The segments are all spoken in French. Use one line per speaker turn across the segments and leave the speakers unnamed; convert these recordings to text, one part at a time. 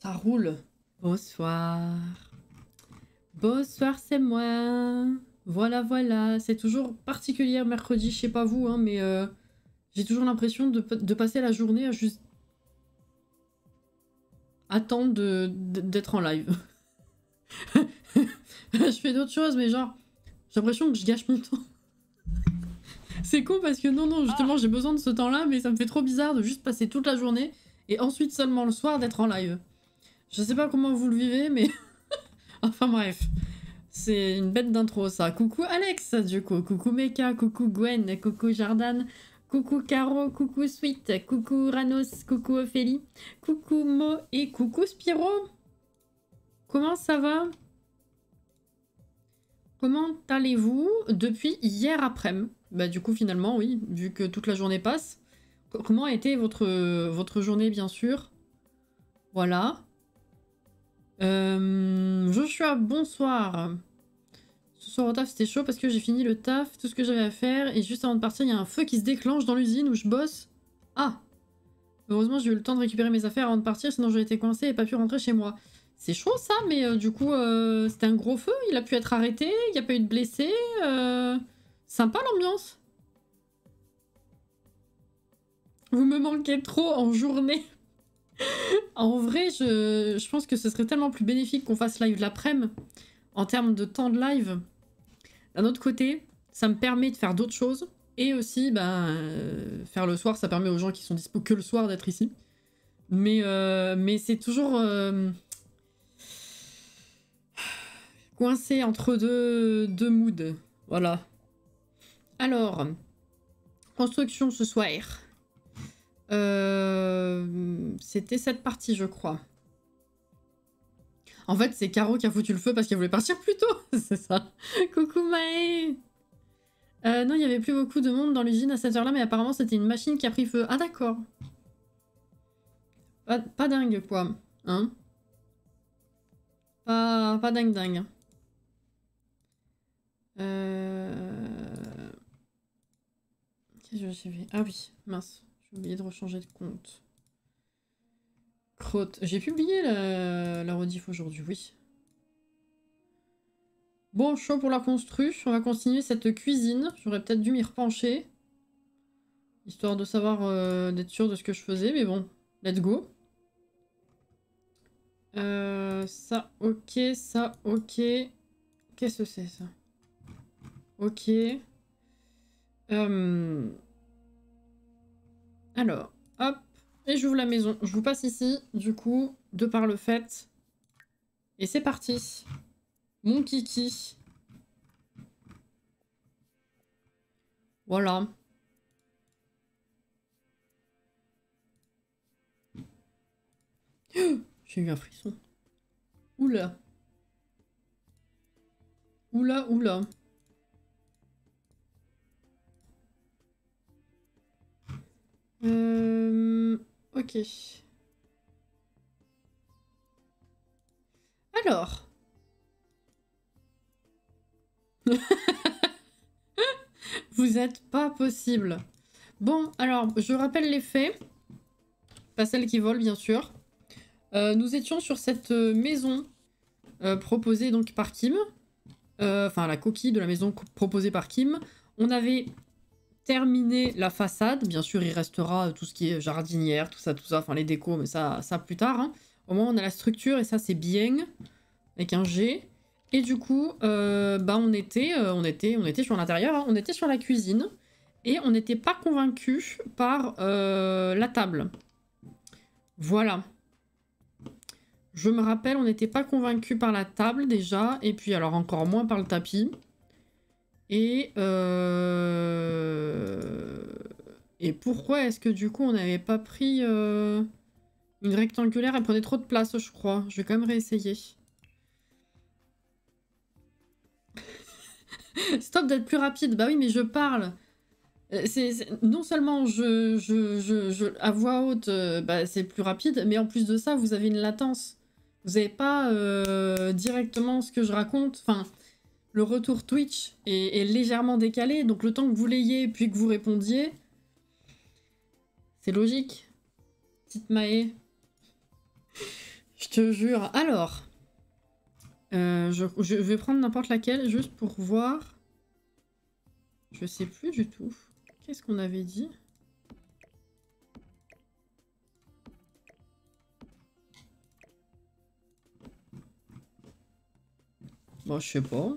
Ça roule. Bonsoir. Bonsoir, c'est moi. Voilà, voilà. C'est toujours particulier mercredi, je sais pas vous, hein, mais j'ai toujours l'impression de passer la journée à juste attendre d'être en live. Je fais d'autres choses, mais genre, j'ai l'impression que je gâche mon temps. C'est con parce que non, justement, j'ai besoin de ce temps-là, mais ça me fait trop bizarre de juste passer toute la journée et ensuite seulement le soir d'être en live. Je sais pas comment vous le vivez, mais... Enfin bref. C'est une bête d'intro, ça. Coucou Alex, du coup. Coucou Mecha, coucou Gwen, coucou Jordan, coucou Caro, coucou Sweet, coucou Ranos, coucou Ophélie, coucou Mo et coucou Spiro. Comment ça va? Comment allez-vous depuis hier après-midi? Bah du coup finalement oui, vu que toute la journée passe. Comment a été votre journée bien sûr? Voilà. Joshua, bonsoir. Ce soir au taf c'était chaud parce que j'ai fini le taf, tout ce que j'avais à faire, et juste avant de partir il y a un feu qui se déclenche dans l'usine où je bosse. Ah! Heureusement j'ai eu le temps de récupérer mes affaires avant de partir, sinon j'aurais été coincée et pas pu rentrer chez moi. C'est chaud ça, mais du coup c'était un gros feu, il a pu être arrêté, il n'y a pas eu de blessés. Sympa l'ambiance. Vous me manquez trop en journée. En vrai, je pense que ce serait tellement plus bénéfique qu'on fasse live l'après-midi en termes de temps de live. D'un autre côté, ça me permet de faire d'autres choses. Et aussi, faire le soir, ça permet aux gens qui sont dispo que le soir d'être ici. Mais c'est toujours coincé entre deux moods. Voilà. Alors, construction ce soir. C'était cette partie, je crois. En fait, c'est Caro qui a foutu le feu parce qu'elle voulait partir plus tôt. C'est ça. Coucou Maë. Non, il n'y avait plus beaucoup de monde dans l'usine à cette heure-là, mais apparemment c'était une machine qui a pris feu. Ah d'accord. Pas dingue, quoi. Hein? Pas dingue. Qu'est-ce que j'ai fait? Ah oui, mince. J'ai oublié de rechanger de compte. Crotte. J'ai publié la rediff aujourd'hui, oui. Bon, chaud pour la constru. On va continuer cette cuisine. J'aurais peut-être dû m'y repencher. Histoire de savoir, d'être sûr de ce que je faisais. Mais bon, let's go. Ça, ok. Ça, ok. Qu'est-ce que c'est, ça? Ok. Alors, hop. Et j'ouvre la maison. Je vous passe ici, du coup, de par le fait. Et c'est parti. Mon kiki. Voilà. J'ai eu un frisson. Oula. Oula. Ok. Alors. Vous êtes pas possible. Bon, alors, je rappelle les faits. Pas celles qui volent, bien sûr. Nous étions sur cette maison proposée donc par Kim. Enfin, la coquille de la maison proposée par Kim. On avait terminé la façade. Bien sûr, il restera tout ce qui est jardinière, tout ça, enfin les décos, mais ça plus tard. Hein. Au moins, on a la structure et ça, c'est bien. Avec un G. Et du coup, on était sur l'intérieur, hein. On était sur la cuisine. Et on n'était pas convaincus par la table. Voilà. Je me rappelle, on n'était pas convaincus par la table déjà. Et puis alors encore moins par le tapis. Et pourquoi est-ce que du coup on n'avait pas pris une rectangulaire? Elle prenait trop de place, je crois. Je vais quand même réessayer. Stop d'être plus rapide. Bah oui, mais je parle. Non seulement à voix haute, c'est plus rapide, mais en plus de ça, vous avez une latence. Vous n'avez pas directement ce que je raconte. Enfin, le retour Twitch est légèrement décalé, donc le temps que vous l'ayez puis que vous répondiez, c'est logique. Petite Maë. Je te jure. Alors, je vais prendre n'importe laquelle juste pour voir. Je sais plus du tout. Qu'est-ce qu'on avait dit? Bon, je sais pas.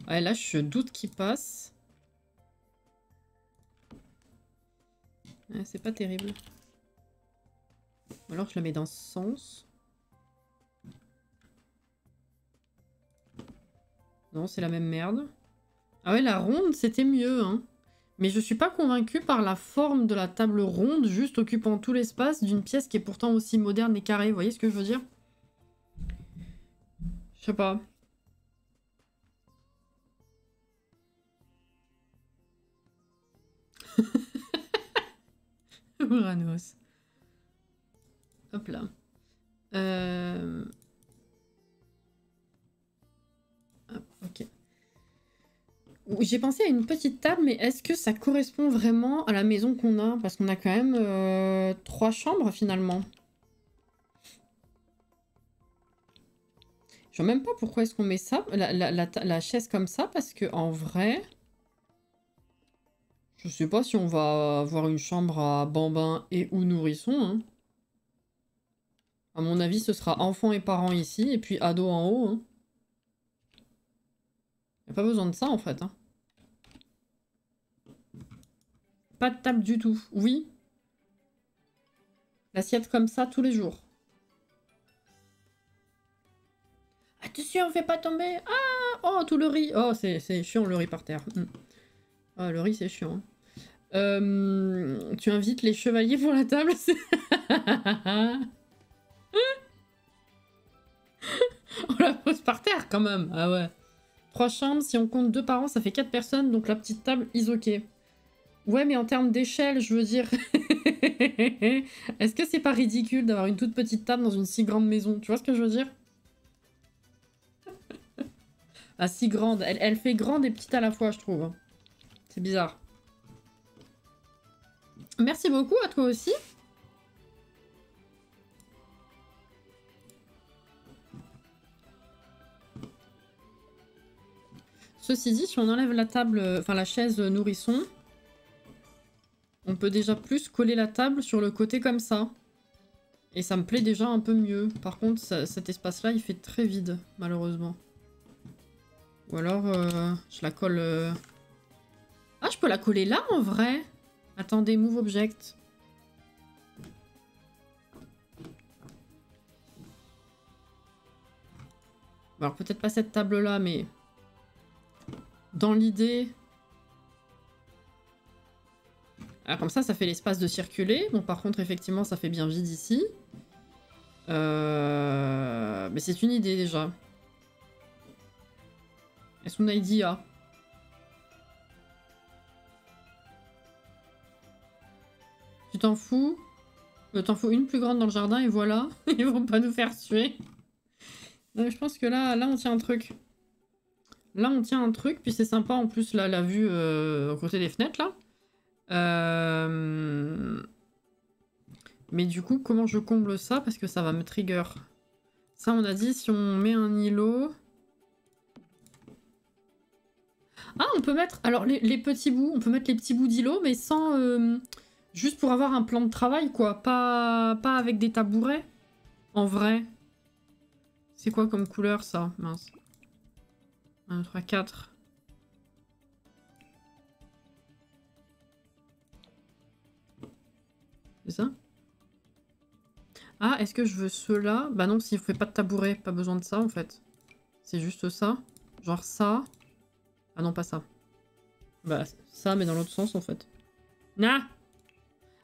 Ouais, là, je doute qu'il passe. Ouais, c'est pas terrible. Ou alors je la mets dans ce sens. Non, c'est la même merde. Ah ouais, la ronde, c'était mieux, hein. Mais je suis pas convaincue par la forme de la table ronde, juste occupant tout l'espace d'une pièce qui est pourtant aussi moderne et carrée. Vous voyez ce que je veux dire? Je sais pas. Uranus. Hop là. Hop, ok. J'ai pensé à une petite table, mais est-ce que ça correspond vraiment à la maison qu'on a? Parce qu'on a quand même 3 chambres finalement. Je vois même pas pourquoi est-ce qu'on met ça, la chaise comme ça, parce que en vrai... Je sais pas si on va avoir une chambre à bambin et ou nourrisson, hein. À mon avis, ce sera enfants et parents ici, et puis ados en haut, hein. Y a pas besoin de ça, en fait, hein. Pas de table du tout. Oui. L'assiette comme ça, tous les jours. Attention, on fait pas tomber. Ah! Oh, tout le riz. Oh, c'est chiant, le riz par terre. Ah, le riz, c'est chiant. Tu invites les chevaliers pour la table. On la pose par terre, quand même. Ah ouais. 3 chambres, si on compte 2 parents, ça fait 4 personnes, donc la petite table is ok. Ouais, mais en termes d'échelle, je veux dire... Est-ce que c'est pas ridicule d'avoir une toute petite table dans une si grande maison? Tu vois ce que je veux dire? Ah, si grande. Elle fait grande et petite à la fois, je trouve. C'est bizarre. Merci beaucoup, à toi aussi. Ceci dit, si on enlève la table, enfin la chaise nourrisson, on peut déjà plus coller la table sur le côté comme ça. Et ça me plaît déjà un peu mieux. Par contre, cet espace-là, il fait très vide, malheureusement. Ou alors, je la colle... Ah, je peux la coller là, en vrai. Attendez, move object. Alors, peut-être pas cette table-là, mais... Dans l'idée... Ah, comme ça fait l'espace de circuler. Bon, par contre, effectivement, ça fait bien vide ici. Mais c'est une idée, déjà. Est-ce qu'on a idea? Tu t'en fous? T'en fous une plus grande dans le jardin et voilà. Ils vont pas nous faire tuer. Je pense que là, on tient un truc. Là, on tient un truc. Puis c'est sympa, en plus, là, la vue à côté des fenêtres, là. Mais du coup, comment je comble ça? Parce que ça va me trigger. Ça, on a dit, si on met un îlot... Ah, on peut mettre... Alors, les petits bouts, on peut mettre les petits bouts d'îlot, mais sans... Juste pour avoir un plan de travail, quoi. Pas avec des tabourets. En vrai. C'est quoi comme couleur, ça? Mince. 1, 2, 3, 4. C'est ça? Ah, est-ce que je veux ceux-là? Bah non, s'il ne fait pas de tabouret, pas besoin de ça, en fait. C'est juste ça. Genre ça. Ah non, pas ça. Bah, ça, mais dans l'autre sens, en fait. Ah!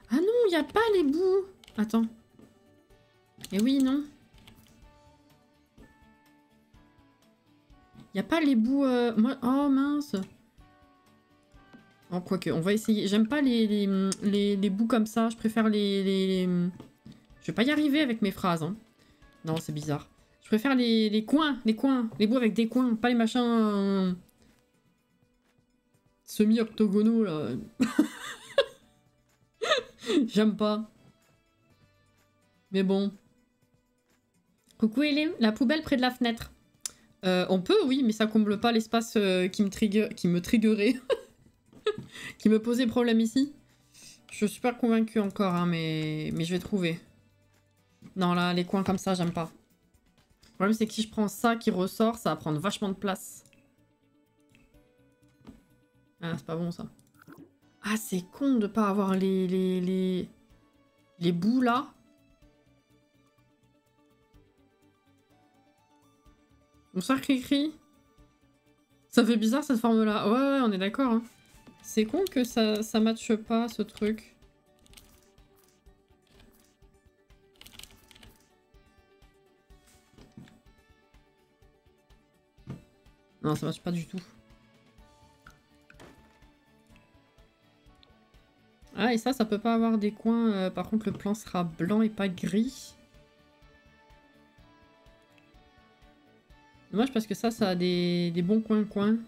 Ah non, il n'y a pas les bouts. Attends. Eh oui, non. Il n'y a pas les bouts... Moi... Oh, mince. Oh, quoique, on va essayer. J'aime pas les bouts comme ça. Je préfère les... Je vais pas y arriver avec mes phrases. Hein. Non, c'est bizarre. Je préfère les coins. Les coins. Les bouts avec des coins. Pas les machins... semi-octogonaux, là. J'aime pas. Mais bon. Coucou Hélène, la poubelle près de la fenêtre. On peut, oui, mais ça comble pas l'espace qui me triggerait. Qui me posait problème ici. Je suis pas convaincue encore, hein, mais je vais trouver. Non, là, les coins comme ça, j'aime pas. Le problème, c'est que si je prends ça qui ressort, ça va prendre vachement de place. Ah, c'est pas bon, ça. Ah, c'est con de pas avoir les bouts, là. Bonsoir, Cricri. Ça fait bizarre, cette forme-là. Ouais, on est d'accord, hein. C'est con que ça matche pas, ce truc. Non, ça matche pas du tout. Ah, et ça peut pas avoir des coins. Par contre, le plan sera blanc et pas gris. Dommage parce que ça a des bons coins. Coin.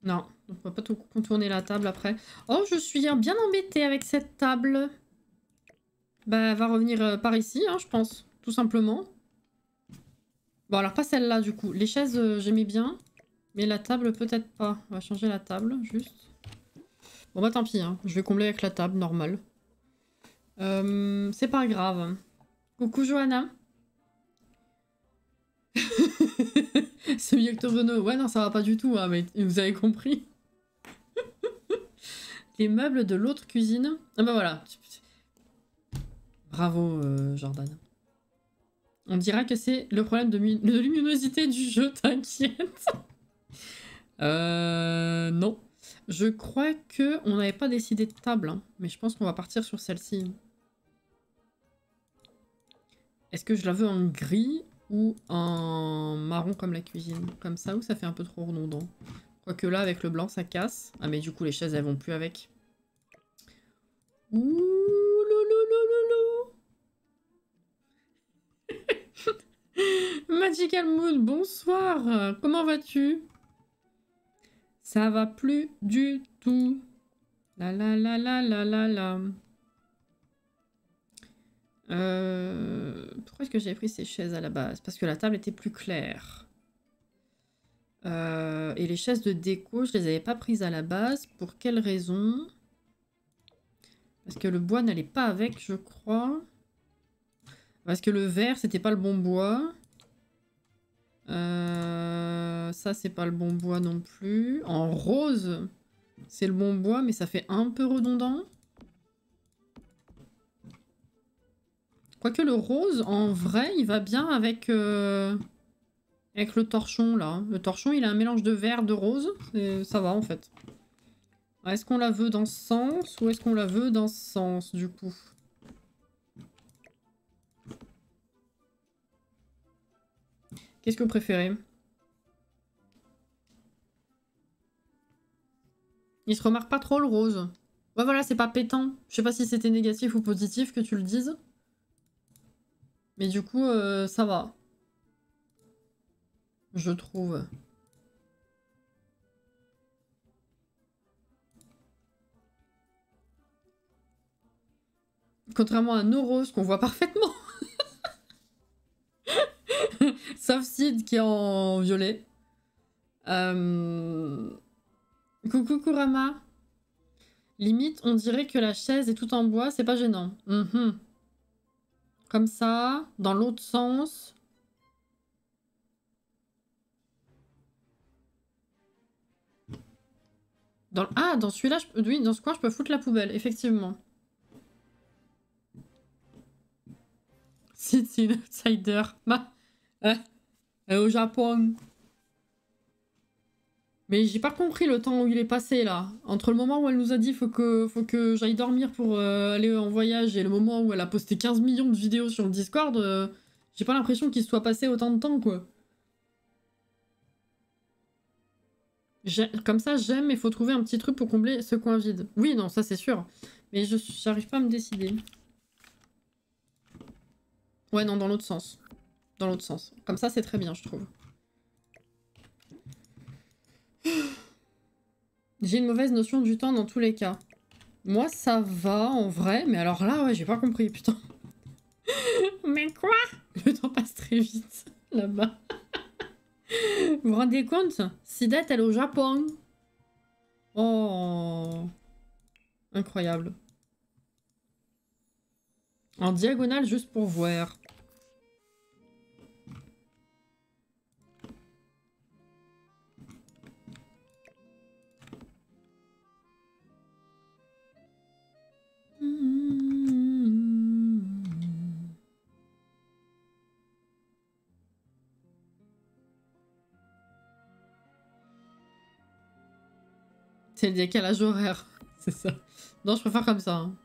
Non, on peut pas tout contourner la table après. Oh, je suis bien embêtée avec cette table. Bah, elle va revenir par ici, hein, je pense. Tout simplement. Bon, alors pas celle-là, du coup. Les chaises, j'aimais bien. Mais la table, peut-être pas. On va changer la table, juste. Bon, bah tant pis, hein. Je vais combler avec la table, normal. C'est pas grave. Coucou, Johanna. C'est mieux que ton Renault. Ouais, non, ça va pas du tout, hein, mais vous avez compris. Les meubles de l'autre cuisine. Ah bah voilà. Bravo, Jordan. On dira que c'est le problème de luminosité du jeu, t'inquiète. Non. Je crois que on n'avait pas décidé de table, hein, mais je pense qu'on va partir sur celle-ci. Est-ce que je la veux en gris ou en marron comme la cuisine? Comme ça, ou ça fait un peu trop redondant? Quoique là, avec le blanc, ça casse. Ah, mais du coup, les chaises, elles vont plus avec. Ouh, loulou. Magical Moon, bonsoir. Comment vas-tu? Ça va plus du tout. La. Pourquoi est-ce que j'avais pris ces chaises à la base? Parce que la table était plus claire. Et les chaises de déco, je les avais pas prises à la base. Pour quelle raison? Parce que le bois n'allait pas avec, je crois. Parce que le vert, c'était pas le bon bois. Ça, c'est pas le bon bois non plus. En rose, c'est le bon bois, mais ça fait un peu redondant. Quoique le rose, en vrai, il va bien avec, avec le torchon, là. Le torchon, il a un mélange de vert, de rose. Ça va, en fait. Est-ce qu'on la veut dans ce sens ou est-ce qu'on la veut dans ce sens, du coup? Qu'est-ce que vous préférez? Il se remarque pas trop le rose. Ouais, voilà, c'est pas pétant. Je sais pas si c'était négatif ou positif que tu le dises. Mais du coup, ça va. Je trouve. Contrairement à nos roses qu'on voit parfaitement. Sauf Sid qui est en violet. Coucou Kurama. Limite, on dirait que la chaise est toute en bois, c'est pas gênant. Comme ça, dans l'autre sens. Ah, dans celui-là, oui, dans ce coin, je peux foutre la poubelle, effectivement. Sid, c'est une outsider. Bah, au Japon. Mais j'ai pas compris le temps où il est passé là. Entre le moment où elle nous a dit faut que j'aille dormir pour aller en voyage et le moment où elle a posté 15 millions de vidéos sur le Discord, j'ai pas l'impression qu'il se soit passé autant de temps quoi. Comme ça j'aime mais faut trouver un petit truc pour combler ce coin vide. Oui non ça c'est sûr. Mais j'arrive pas à me décider. Ouais non dans l'autre sens. Dans l'autre sens. Comme ça c'est très bien je trouve. J'ai une mauvaise notion du temps dans tous les cas. Moi, ça va en vrai, mais alors là, ouais, j'ai pas compris, putain. Mais quoi? Le temps passe très vite, là-bas. Vous vous rendez compte? Sidette, elle est au Japon. Oh. Incroyable. En diagonale, juste pour voir. C'est le décalage horaire, c'est ça. Non, je préfère comme ça. Hein.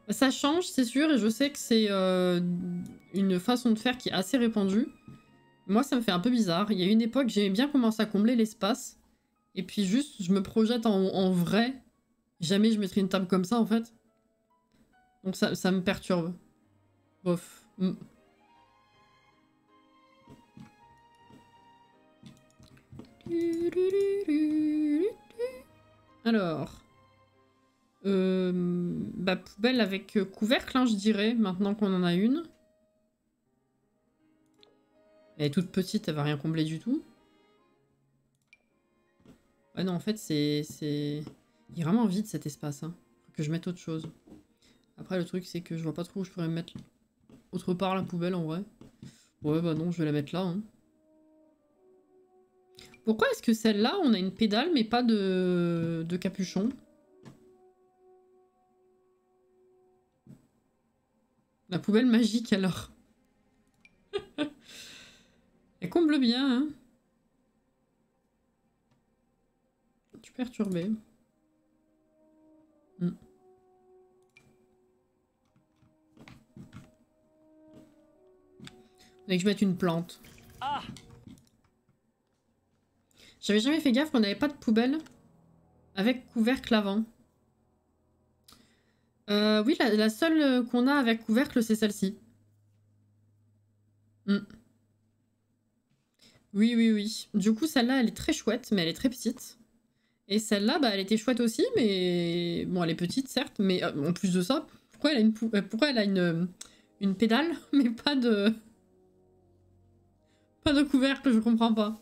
Ça change, c'est sûr, et je sais que c'est une façon de faire qui est assez répandue. Moi, ça me fait un peu bizarre. Il y a une époque, j'aimais bien commencer à combler l'espace, et puis juste, je me projette en vrai. Jamais je mettrais une table comme ça, en fait. Donc ça me perturbe. Bof. Mm. Alors... bah, poubelle avec couvercle, hein, je dirais, maintenant qu'on en a une. Elle est toute petite, elle va rien combler du tout. Ouais, non, en fait, c'est... Il est vraiment vide, cet espace. Hein. Faut que je mette autre chose. Après, le truc, c'est que je vois pas trop où je pourrais mettre autre part la poubelle, en vrai. Ouais, bah non, je vais la mettre là. Hein. Pourquoi est-ce que celle-là, on a une pédale, mais pas de capuchon? La poubelle magique, alors. Elle comble bien, hein. Je suis perturbée. Hmm. Faudrait que je mette une plante. Ah. J'avais jamais fait gaffe qu'on n'avait pas de poubelle avec couvercle avant. Oui, la seule qu'on a avec couvercle, c'est celle-ci. Mm. Oui, oui, oui. Du coup, celle-là, elle est très chouette, mais elle est très petite. Et celle-là, bah, elle était chouette aussi, mais... Bon, elle est petite, certes, mais en plus de ça, pourquoi elle a pourquoi elle a une pédale, mais pas de... Pas de couvercle, je comprends pas.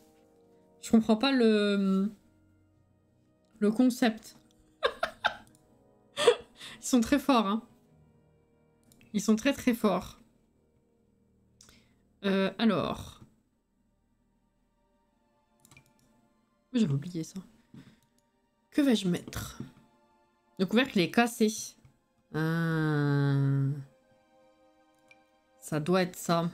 Je comprends pas le concept. Ils sont très forts, hein. Ils sont très très forts. Alors... J'avais oublié ça. Que vais-je mettre? Le couvercle est cassé. Ah... Ça doit être ça.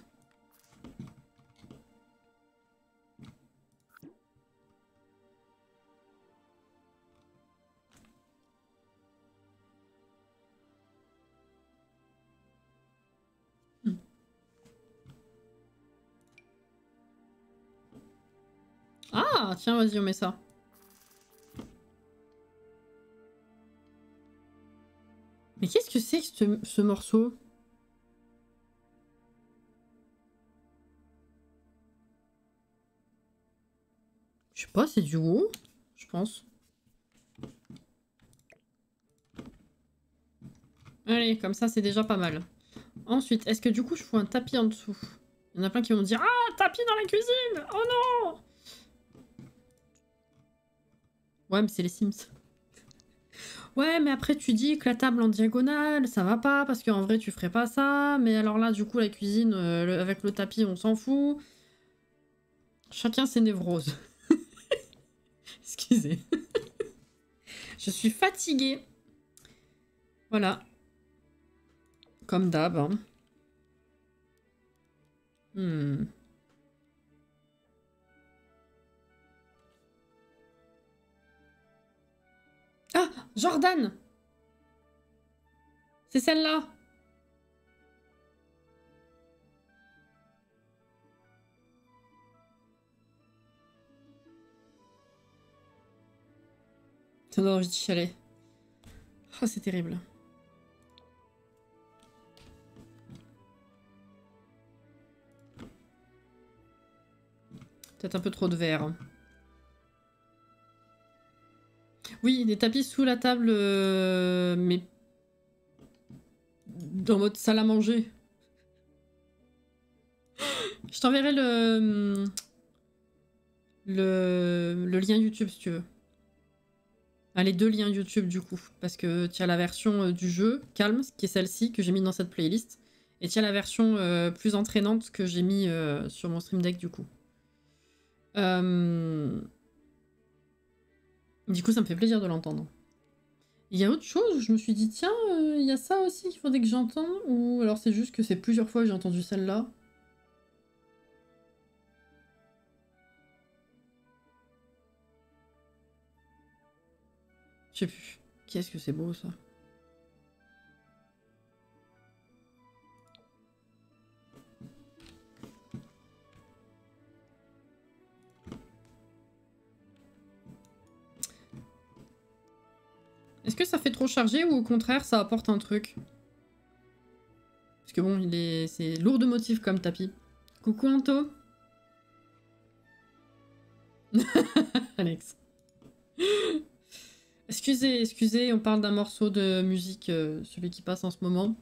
Ah, tiens, vas-y, on met ça. Mais qu'est-ce que c'est que ce morceau? Je sais pas, c'est du haut, je pense. Allez, comme ça, c'est déjà pas mal. Ensuite, est-ce que du coup, je fous un tapis en dessous? Il y en a plein qui vont me dire « Ah, tapis dans la cuisine! Oh non !» Ouais, mais c'est les Sims. Ouais, mais après, tu dis que la table en diagonale, ça va pas, parce qu'en vrai, tu ferais pas ça. Mais alors là, du coup, la cuisine, avec le tapis, on s'en fout. Chacun ses névroses. Excusez. Je suis fatiguée. Voilà. Comme d'hab. Hein. Hmm. Ah, Jordan! C'est celle-là! Ça donne envie de chialer. Oh, c'est terrible. Peut-être un peu trop de verre. Oui, des tapis sous la table, mais dans mode salle à manger. Je t'enverrai le lien YouTube si tu veux. Ah, les deux liens YouTube du coup. Parce que tu as la version du jeu, calme, qui est celle-ci, que j'ai mis dans cette playlist. Et tu as la version plus entraînante que j'ai mis sur mon Stream Deck du coup. Du coup, ça me fait plaisir de l'entendre. Il y a autre chose où je me suis dit, tiens, il y a ça aussi qu'il faudrait que j'entende. Ou alors c'est juste que c'est plusieurs fois que j'ai entendu celle-là. Je sais plus. Qu'est-ce que c'est beau ça. Est-ce que ça fait trop chargé ou au contraire ça apporte un truc? Parce que bon, c'est lourd de motifs comme tapis. Coucou Anto. Alex. Excusez, on parle d'un morceau de musique, celui qui passe en ce moment.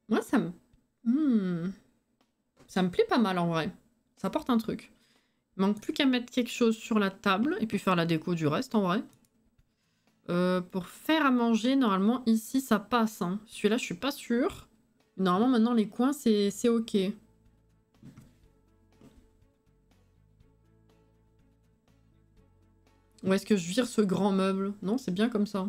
Moi, ça me plaît pas mal en vrai. Ça apporte un truc. Il manque plus qu'à mettre quelque chose sur la table et puis faire la déco du reste en vrai. Pour faire à manger, normalement ici ça passe. Hein. Celui-là, je suis pas sûre. Normalement, maintenant les coins, c'est ok. Ou est-ce que je vire ce grand meuble? Non, c'est bien comme ça.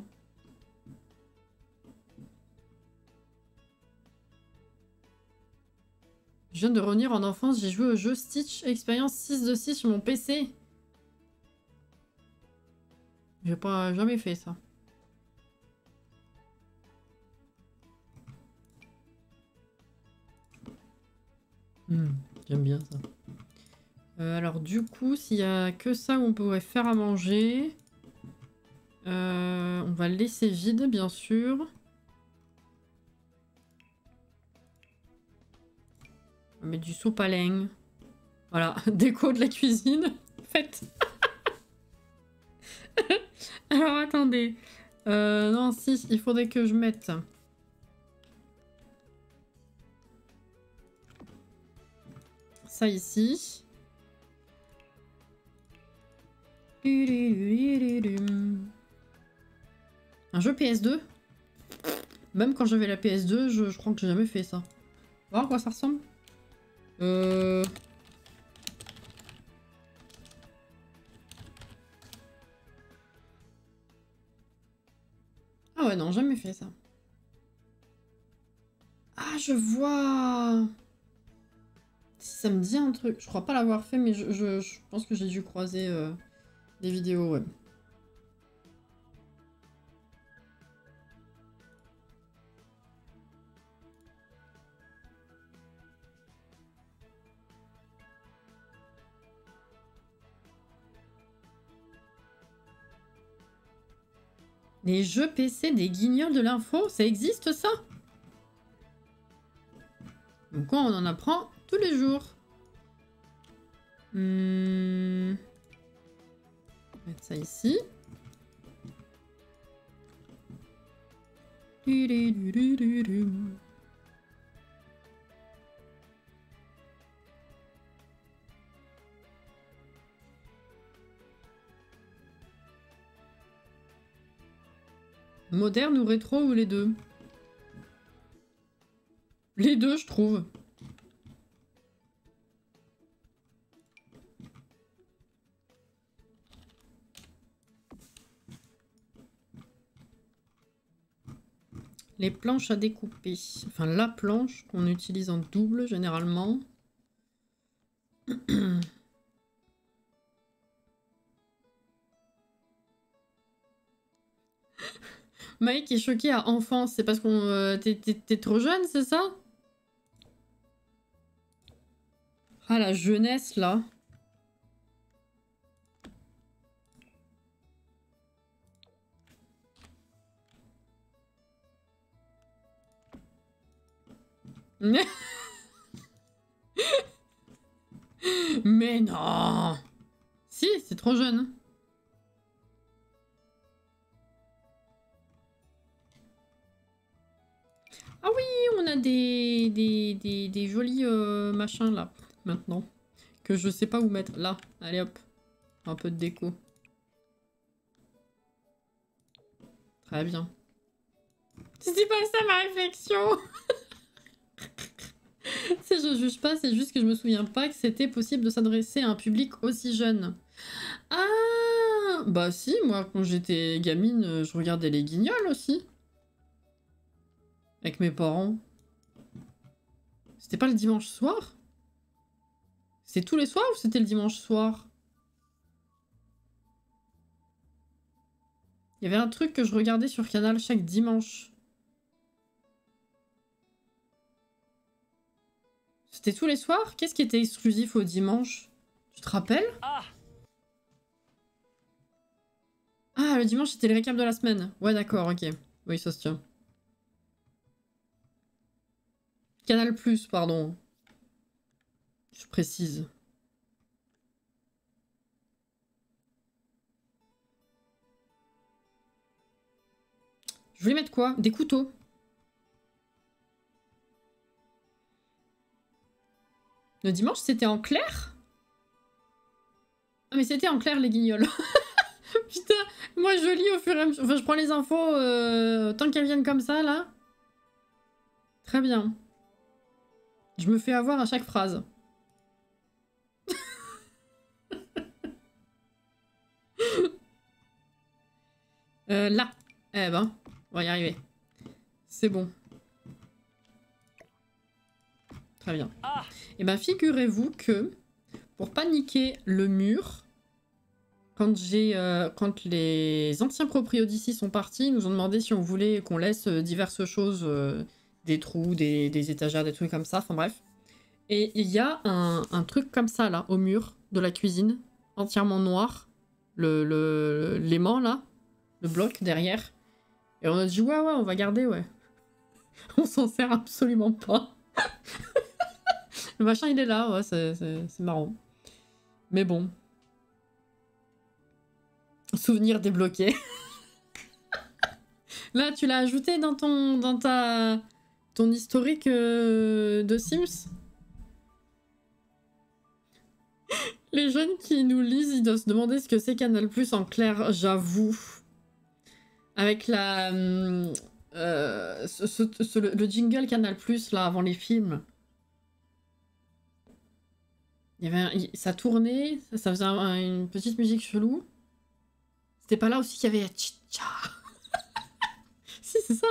Je viens de revenir en enfance, j'ai joué au jeu Stitch Experience 6 de 6 sur mon PC. J'ai pas jamais fait ça. J'aime bien ça. Alors du coup, s'il y a que ça où on pourrait faire à manger, on va le laisser vide bien sûr. On va mettre du soupe à l'aignes. Voilà, déco de la cuisine. Faites. Alors attendez. Non, si, il faudrait que je mette... ça ici. Un jeu PS2? Même quand j'avais la PS2, je crois que j'ai jamais fait ça. Voir à quoi ça ressemble. Ah ouais, non, jamais fait ça. Ah, je vois. Si ça me dit un truc. Je crois pas l'avoir fait, mais je pense que j'ai dû croiser des vidéos, ouais. Les jeux PC des guignols de l'info, ça existe ça? Donc quoi, on en apprend tous les jours. Mettre ça ici. Moderne ou rétro ou les deux? Les deux, je trouve. Les planches à découper. Enfin, la planche qu'on utilise en double, généralement. Mike est choqué à enfance. C'est parce qu'on... t'es trop jeune, c'est ça? Ah, la jeunesse, là. Mais non. Si, c'est trop jeune. Ah oui, on a des jolis machins là, maintenant. Que je sais pas où mettre. Là, allez hop. Un peu de déco. Très bien. C'était pas ça ma réflexion. Si je juge pas, c'est juste que je me souviens pas que c'était possible de s'adresser à un public aussi jeune. Ah, bah si, moi quand j'étais gamine, je regardais les Guignols aussi. Avec mes parents. C'était pas le dimanche soir? C'est tous les soirs ou c'était le dimanche soir? Il y avait un truc que je regardais sur Canal chaque dimanche. C'était tous les soirs? Qu'est-ce qui était exclusif au dimanche? Tu te rappelles? Ah, le dimanche c'était le récap de la semaine. Ouais d'accord, ok. Oui, ça se tient. Canal+, pardon. Je précise. Je voulais mettre quoi? Des couteaux. Le dimanche, c'était en clair? Ah, mais c'était en clair, les Guignols. Putain, moi je lis au fur et à mesure. Enfin, je prends les infos tant qu'elles viennent comme ça, là. Très bien. Je me fais avoir à chaque phrase. Là. Eh ben, on va y arriver. C'est bon. Très bien. Et ben, figurez-vous que pour paniquer le mur, quand les anciens proprios d'ici sont partis, ils nous ont demandé si on voulait qu'on laisse diverses choses, des trous, des étagères, des trucs comme ça, enfin bref. Et il y a un truc comme ça, là, au mur de la cuisine, entièrement noir, l'aimant, là, le bloc derrière. Et on a dit, ouais, on va garder, ouais. On s'en sert absolument pas. Le machin, il est là, ouais, c'est marrant. Mais bon. Souvenir débloqué. Là, tu l'as ajouté dans ton historique de Sims? Les jeunes qui nous lisent, ils doivent se demander ce que c'est Canal+ en clair, j'avoue. Avec le jingle Canal+, là, avant les films. Ça tournait, ça faisait une petite musique chelou. C'était pas là aussi qu'il y avait Chicha. Si, c'est ça.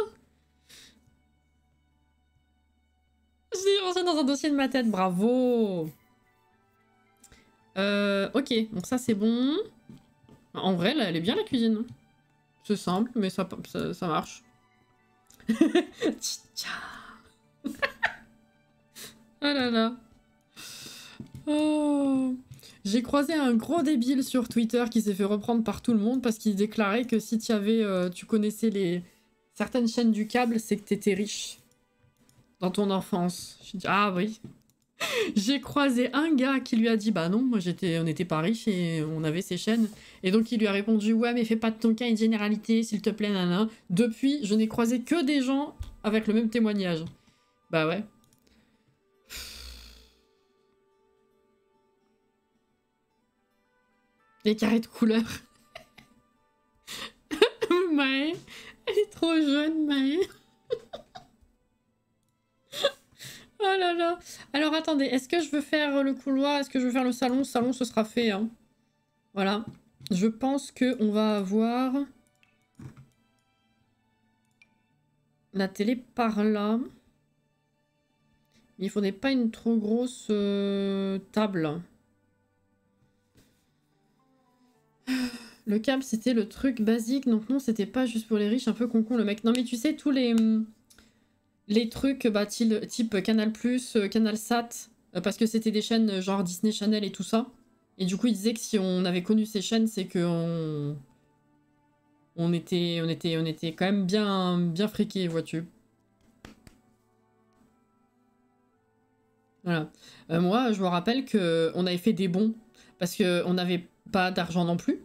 J'ai rangé dans un dossier de ma tête, bravo. Ok, donc ça c'est bon. En vrai, là, elle est bien la cuisine. C'est simple, mais ça marche. Chicha. Oh là là. Oh. J'ai croisé un gros débile sur Twitter qui s'est fait reprendre par tout le monde parce qu'il déclarait que si tu connaissais certaines chaînes du câble, c'est que t'étais riche dans ton enfance. J'ai dit, ah oui. J'ai croisé un gars qui lui a dit, bah non, on n'était pas riches et on avait ces chaînes. Et donc il lui a répondu, ouais, mais fais pas de ton cas une généralité, s'il te plaît, nana. Depuis, je n'ai croisé que des gens avec le même témoignage. Bah ouais. Les carrés de couleur. Maë, elle est trop jeune, Maë. Oh là là. Alors attendez, est-ce que je veux faire le couloir? Est-ce que je veux faire le salon? Le salon, ce sera fait. Hein. Voilà. Je pense qu'on va avoir la télé par là. Il faudrait pas une trop grosse table. Le câble, c'était le truc basique. Donc non, c'était pas juste pour les riches. Un peu con le mec. Non mais tu sais, tous les trucs type Canal+, Canalsat, parce que c'était des chaînes genre Disney Channel et tout ça. Et du coup, il disait que si on avait connu ces chaînes, c'est que on était quand même bien friqués, vois-tu. Voilà. Moi, je me rappelle qu'on avait fait des bons parce qu'on n'avait pas d'argent non plus.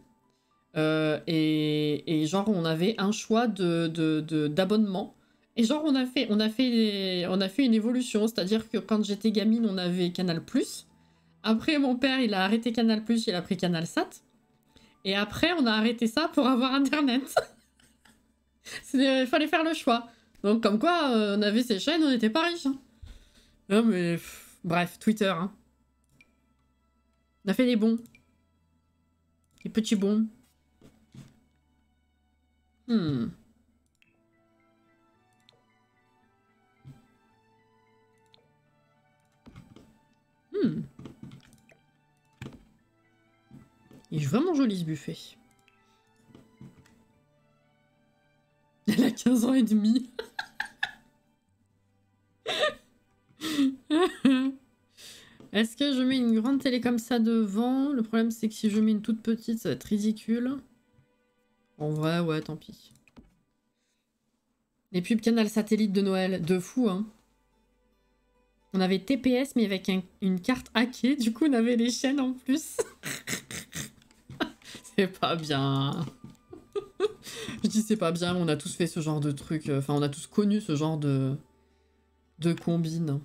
Et genre, on avait un choix d'abonnement. Et genre, on a fait une évolution. C'est-à-dire que quand j'étais gamine, on avait Canal+. Après, mon père, il a arrêté Canal+, il a pris CanalSat. Et après, on a arrêté ça pour avoir Internet. Il fallait faire le choix. Donc, comme quoi, on avait ces chaînes, on n'était pas riches. Hein. Non, mais... bref, Twitter. Hein. On a fait des bons. Des petits bons. Hmm. Hmm. Il est vraiment joli ce buffet. Elle a 15 ans et demi. Est-ce que je mets une grande télé comme ça devant? Le problème c'est que si je mets une toute petite, ça va être ridicule. En vrai, ouais, tant pis. Les pubs Canal Satellite de Noël, de fou, hein. On avait TPS, mais avec une carte hackée, du coup on avait les chaînes en plus. C'est pas bien. Je dis c'est pas bien, on a tous fait ce genre de truc. Enfin, on a tous connu ce genre de combine.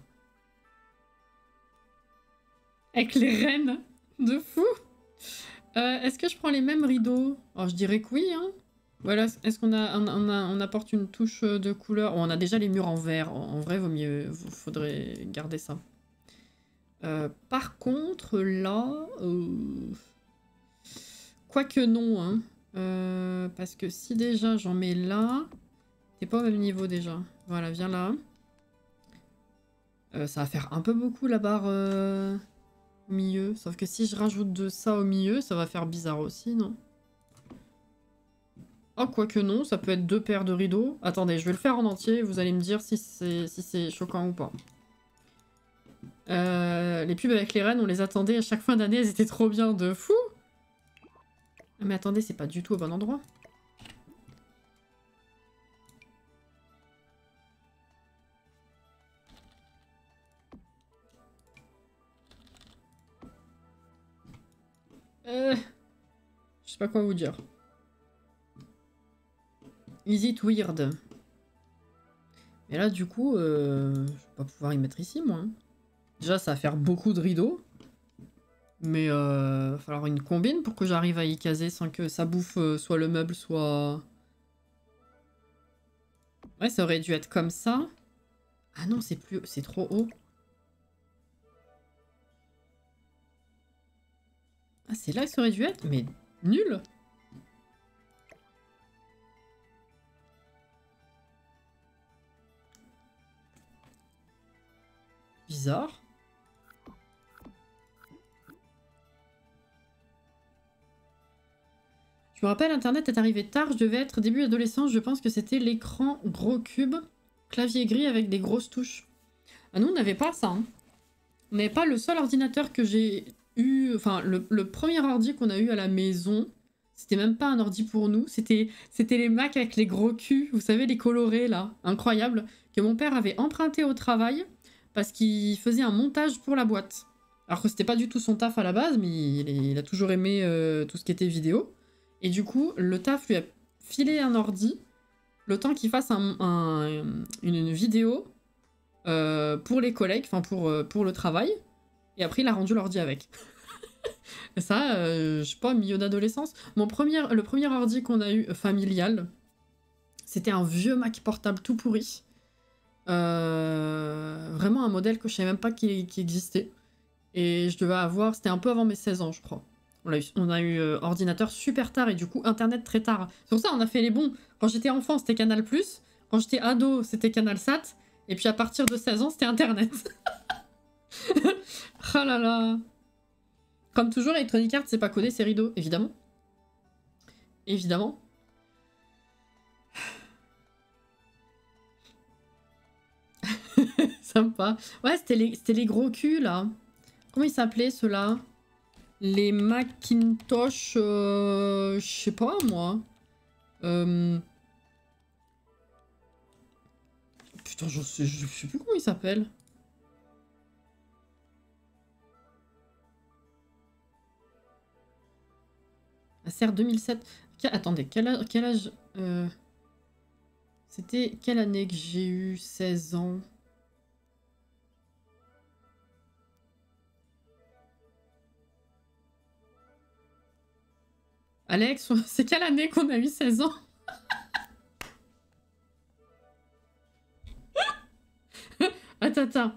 Avec les rennes, de fou. Est-ce que je prends les mêmes rideaux? Alors je dirais que oui, hein. Voilà, est-ce on apporte une touche de couleur? On a déjà les murs en vert. En vrai, faudrait garder ça. Par contre, là... quoique non, hein. Parce que si déjà j'en mets là... T'es pas au même niveau déjà. Voilà, viens là. Ça va faire un peu beaucoup la barre au milieu. Sauf que si je rajoute de ça au milieu, ça va faire bizarre aussi, non? Oh, quoique non, ça peut être 2 paires de rideaux. Attendez, je vais le faire en entier, vous allez me dire si c'est choquant ou pas. Les pubs avec les rennes, on les attendait à chaque fin d'année, elles étaient trop bien, de fou. Mais attendez, c'est pas du tout au bon endroit. Je sais pas quoi vous dire. Is it weird? Et là, du coup, je vais pas pouvoir y mettre ici, moi. Hein. Déjà, ça va faire beaucoup de rideaux. Mais il va falloir une combine pour que j'arrive à y caser sans que ça bouffe soit le meuble, soit... Ouais, ça aurait dû être comme ça. Ah non, c'est trop haut. Ah, c'est là que ça aurait dû être? Mais nul! Bizarre. Je me rappelle, Internet est arrivé tard, je devais être début adolescence, je pense que c'était l'écran gros cube, clavier gris avec des grosses touches. Ah, nous, on n'avait pas ça. Hein. On n'avait pas le seul ordinateur que j'ai eu... Enfin, le premier ordi qu'on a eu à la maison, c'était même pas un ordi pour nous, c'était les Mac avec les gros culs, vous savez, les colorés, là, incroyables, que mon père avait emprunté au travail parce qu'il faisait un montage pour la boîte. Alors que c'était pas du tout son taf à la base, mais il a toujours aimé tout ce qui était vidéo. Et du coup, le taf lui a filé un ordi, le temps qu'il fasse une vidéo pour les collègues, enfin pour le travail. Et après, il a rendu l'ordi avec. Et ça, je sais pas, milieu d'adolescence. Le premier ordi qu'on a eu familial, c'était un vieux Mac portable tout pourri. Vraiment un modèle que je savais même pas qui existait. Et je devais avoir... C'était un peu avant mes 16 ans, je crois. On a eu ordinateur super tard et du coup Internet très tard. C'est pour ça on a fait les bons. Quand j'étais enfant, c'était Canal+. Quand j'étais ado, c'était CanalSat. Et puis à partir de 16 ans, c'était Internet. Oh là là. Comme toujours, Electronic Arts, c'est pas codé, c'est rideau, évidemment. Évidemment. Sympa. Ouais, c'était les gros culs, là. Comment ils s'appelaient, ceux-là? Les Macintosh... je sais pas, moi. Putain, je sais plus comment ils s'appellent. La serre 2007. Attendez, quel âge C'était quelle année que j'ai eu 16 ans? Alex, c'est quelle année qu'on a eu 16 ans? Attends.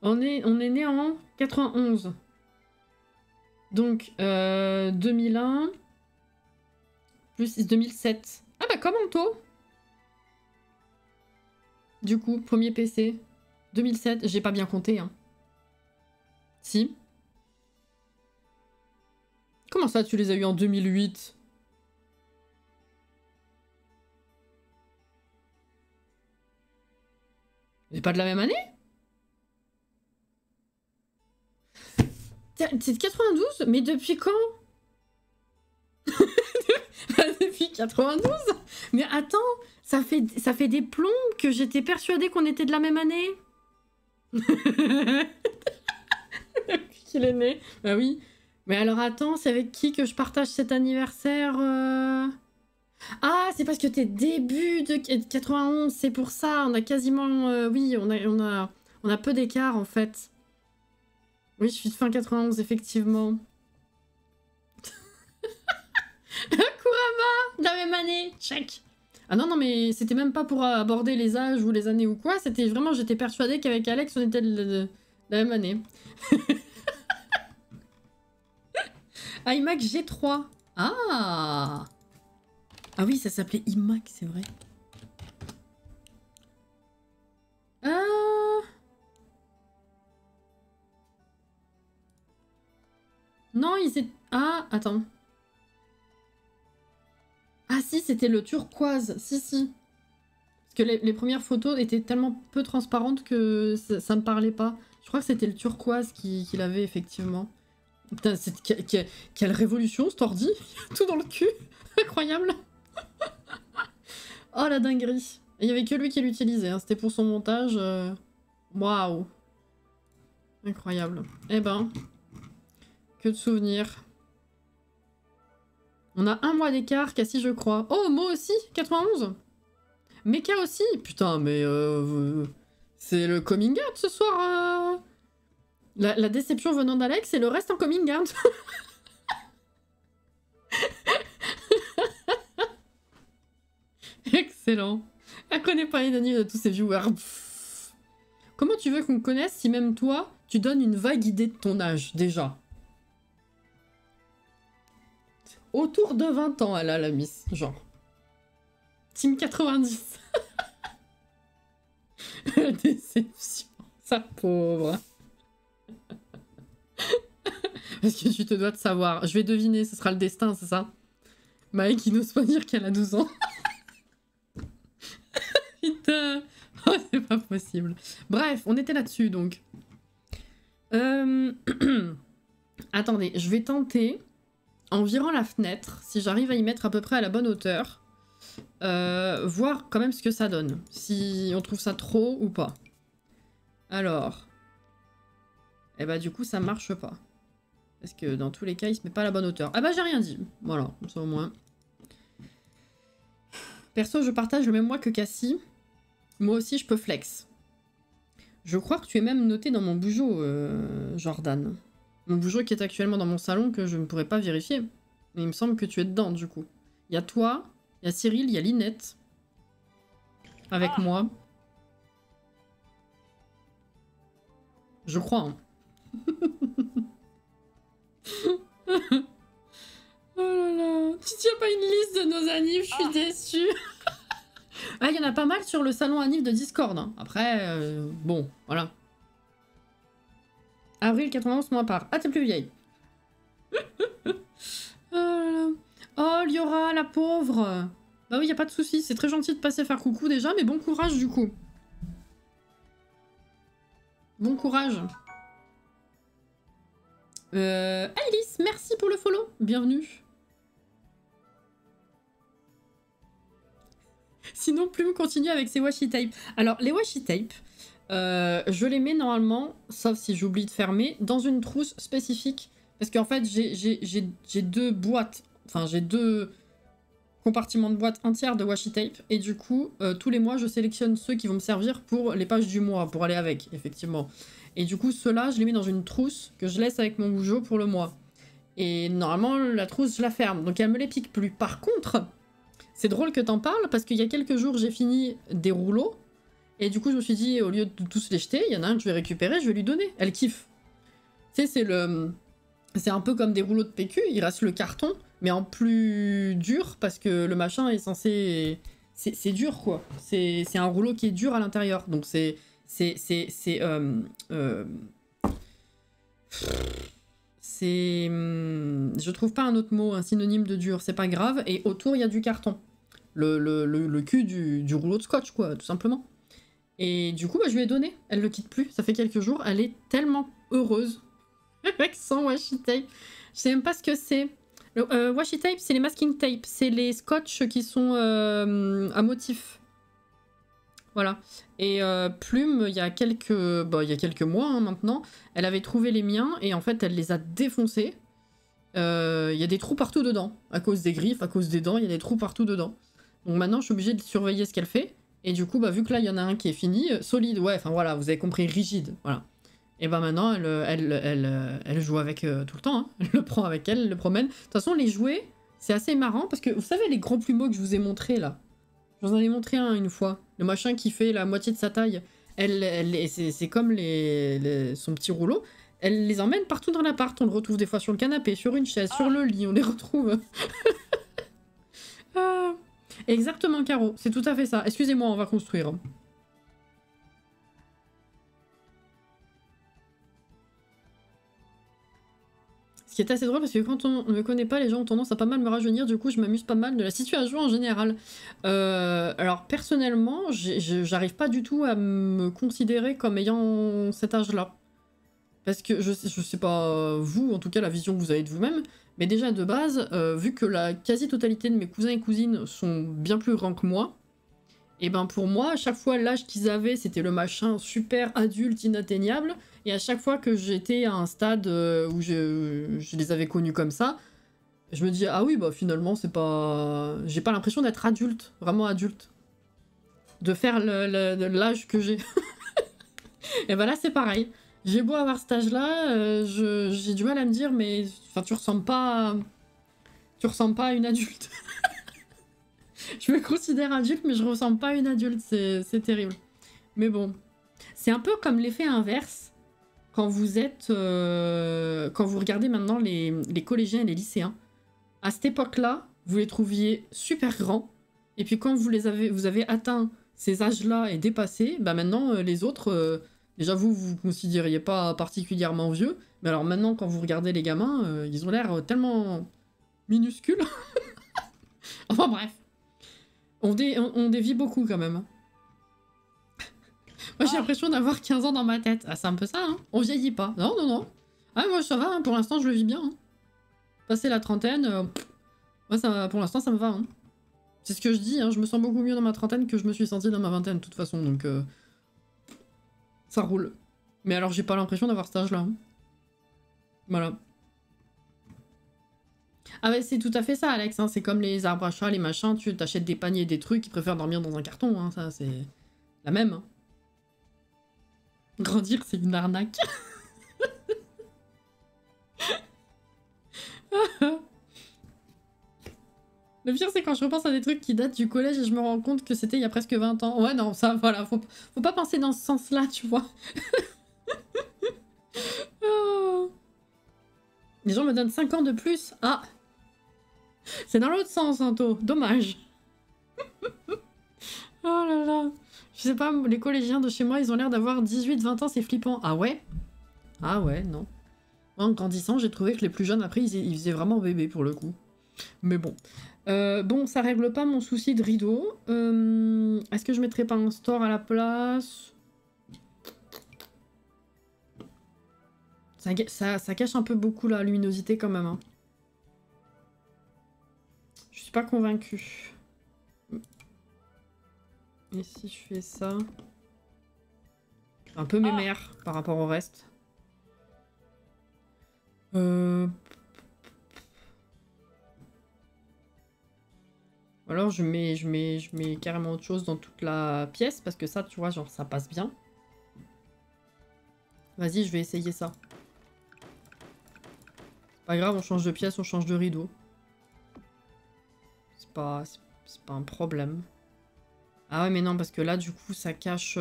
On est né en 91. Donc, 2001 plus 2007. Ah bah comme Anto. Du coup, premier PC. 2007, j'ai pas bien compté, hein. Si. Comment ça, tu les as eu en 2008? Mais pas de la même année? C'est 92? Mais depuis quand? Depuis 92? Mais attends, ça fait des plombs que j'étais persuadée qu'on était de la même année. Depuis qu'il est né. Bah oui. Mais alors attends, c'est avec qui que je partage cet anniversaire Ah, c'est parce que t'es début de 91, c'est pour ça. On a quasiment... oui, on a peu d'écart en fait. Oui, je suis de fin 91, effectivement. Kurama, de la même année, check. Ah non, mais c'était même pas pour aborder les âges ou les années ou quoi. C'était vraiment, j'étais persuadée qu'avec Alex, on était de la même année. iMac G3. Ah. Ah oui, ça s'appelait iMac, c'est vrai. Ah. Non, ils étaient... Ah, attends. Ah si, c'était le turquoise. Si. Parce que les premières photos étaient tellement peu transparentes que ça me parlait pas. Je crois que c'était le turquoise qu'il avait, effectivement. Putain, quelle révolution, cet ordi. Tout dans le cul. Incroyable. Oh, la dinguerie. Il y avait que lui qui l'utilisait. Hein. C'était pour son montage. Waouh. Incroyable. Eh ben, que de souvenirs. On a un mois d'écart, Cassie, je crois. Oh, moi aussi, 91. Mecha aussi. Putain, mais... c'est le coming out ce soir. La déception venant d'Alex et le reste en coming out. Excellent. Elle connaît pas les années de tous ses viewers. Pff. Comment tu veux qu'on connaisse si même toi, tu donnes une vague idée de ton âge, déjà? Autour de 20 ans, elle a la miss, genre. Team 90. Déception. Sa pauvre. Parce que tu te dois de savoir. Je vais deviner, ce sera le destin, c'est ça? Maï qui n'ose pas dire qu'elle a 12 ans. Putain. Oh, c'est pas possible. Bref, on était là-dessus, donc. Attendez, je vais tenter, en virant la fenêtre, si j'arrive à y mettre à peu près à la bonne hauteur, voir quand même ce que ça donne. Si on trouve ça trop ou pas. Alors. Et bah du coup, ça marche pas. Parce que dans tous les cas, il se met pas à la bonne hauteur. Ah bah j'ai rien dit. Voilà, ça au moins. Perso, je partage le même mois que Cassie. Moi aussi, je peux flex. Je crois que tu es même noté dans mon bougeot, Jordan. Mon bougeot qui est actuellement dans mon salon que je ne pourrais pas vérifier. Mais il me semble que tu es dedans, du coup. Il y a toi, il y a Cyril, il y a Linette. Avec moi. Je crois, hein. Oh là là. Tu tiens pas une liste de nos annives, je suis déçue. Ah, il y en a pas mal sur le salon anniv de Discord. Hein. Après, bon, voilà. Avril 91, moins par. Ah, t'es plus vieille. Oh là là. Oh, Liora, la pauvre. Bah oui, y a pas de souci. C'est très gentil de passer faire coucou déjà, mais bon courage du coup. Bon courage. Alice, merci pour le follow. Bienvenue. Sinon, Plume continue avec ses washi tape. Alors, les washi tape, je les mets normalement, sauf si j'oublie de fermer, dans une trousse spécifique. Parce qu'en fait, j'ai deux boîtes Enfin, j'ai 2 compartiments de boîte entières de washi tape. Et du coup, tous les mois, je sélectionne ceux qui vont me servir pour les pages du mois, pour aller avec, effectivement. Et du coup, ceux-là, je les mets dans une trousse que je laisse avec mon Wujo pour le mois. Et normalement, la trousse, je la ferme. Donc, elle me les pique plus. Par contre, c'est drôle que t'en parles, parce qu'il y a quelques jours, j'ai fini des rouleaux. Et du coup, je me suis dit, au lieu de tous les jeter, il y en a un que je vais récupérer, je vais lui donner. Elle kiffe. Tu sais, c'est un peu comme des rouleaux de PQ, il reste le carton, mais en plus dur, parce que le machin est censé... C'est dur, quoi. C'est un rouleau qui est dur à l'intérieur. Donc c'est... Je trouve pas un autre mot, un synonyme de dur, c'est pas grave. Et autour, il y a du carton. Le cul du rouleau de scotch, quoi, tout simplement. Et du coup, bah, je lui ai donné. Elle le quitte plus. Ça fait quelques jours. Elle est tellement heureuse avec son washi tape. Je sais même pas ce que c'est. Le washi tape, c'est les masking tape. C'est les scotch qui sont à motif. Voilà. Et Plume, il y a quelques mois hein, maintenant, elle avait trouvé les miens et en fait, elle les a défoncés. Il y a des trous partout dedans. À cause des griffes, à cause des dents, il y a des trous partout dedans. Donc maintenant, je suis obligée de surveiller ce qu'elle fait. Et du coup, bah, vu que là, il y en a un qui est fini, solide, ouais, enfin voilà, vous avez compris, rigide, voilà. Et bah maintenant, elle joue avec tout le temps, hein. Elle le prend avec elle, elle le promène. De toute façon, les jouets, c'est assez marrant, parce que vous savez les grands plumeaux que je vous ai montrés, là. Je vous en ai montré un une fois. Le machin qui fait la moitié de sa taille. C'est comme son petit rouleau. Elle les emmène partout dans l'appart. On le retrouve des fois sur le canapé, sur une chaise, sur le lit, on les retrouve. Exactement, Caro, c'est tout à fait ça. Excusez-moi, on va construire. Ce qui est assez drôle parce que quand on ne me connaît pas, les gens ont tendance à pas mal me rajeunir, du coup je m'amuse pas mal de la situation en général. Alors personnellement, j'arrive pas du tout à me considérer comme ayant cet âge-là. Parce que je sais pas vous, en tout cas la vision que vous avez de vous-même, mais déjà de base, vu que la quasi-totalité de mes cousins et cousines sont bien plus grands que moi, et ben pour moi, à chaque fois l'âge qu'ils avaient, c'était le machin super adulte, inatteignable, et à chaque fois que j'étais à un stade où je les avais connus comme ça, je me dis ah oui bah finalement c'est pas... J'ai pas l'impression d'être adulte, vraiment adulte. De faire l'âge que j'ai. Et ben là c'est pareil. J'ai beau avoir cet âge-là, j'ai du mal à me dire, mais enfin, tu ressembles pas à une adulte. Je me considère adulte, mais je ressemble pas à une adulte, c'est terrible. Mais bon, c'est un peu comme l'effet inverse quand vous êtes, quand vous regardez maintenant les collégiens et les lycéens. À cette époque-là, vous les trouviez super grands, et puis quand vous avez atteint ces âges-là et dépassé, bah maintenant les autres. Déjà, vous considériez pas particulièrement vieux, mais alors maintenant, quand vous regardez les gamins, ils ont l'air tellement minuscules. Enfin bref, on dévie beaucoup quand même. Moi, j'ai l'impression d'avoir 15 ans dans ma tête. Ah, c'est un peu ça, hein. On vieillit pas. Non, non, non. Ah, moi, ça va, hein. Pour l'instant, je le vis bien. Hein. Passer la trentaine, moi, ça, pour l'instant, ça me va. Hein. C'est ce que je dis, hein. Je me sens beaucoup mieux dans ma trentaine que je me suis sentie dans ma vingtaine, de toute façon, donc... ça roule. Mais alors, j'ai pas l'impression d'avoir cet âge-là. Hein. Voilà. Ah ouais, c'est tout à fait ça, Alex. Hein. C'est comme les arbres à chat, les machins. Tu t'achètes des paniers, des trucs. Ils préfèrent dormir dans un carton. Hein. Ça, c'est la même. Hein. Grandir, c'est une arnaque. Le pire, c'est quand je repense à des trucs qui datent du collège et je me rends compte que c'était il y a presque 20 ans. Ouais, non, ça, voilà. Faut pas penser dans ce sens-là, tu vois. Oh. Les gens me donnent 5 ans de plus. Ah, c'est dans l'autre sens, Anto. Dommage. Oh là là. Je sais pas, les collégiens de chez moi, ils ont l'air d'avoir 18-20 ans, c'est flippant. Ah ouais? Ah ouais, non. Moi, en grandissant, j'ai trouvé que les plus jeunes, après, ils faisaient vraiment bébé pour le coup. Mais bon. Bon, ça règle pas mon souci de rideau. Est-ce que je mettrais pas un store à la place? Ça cache un peu beaucoup la luminosité quand même. Hein. Je suis pas convaincue. Et si je fais ça? Un peu mémère par rapport au reste. Alors je mets carrément autre chose dans toute la pièce parce que ça, tu vois, genre ça passe bien. Vas-y, je vais essayer ça. Pas grave, on change de pièce, on change de rideau. C'est pas un problème. Ah ouais, mais non, parce que là, du coup, ça cache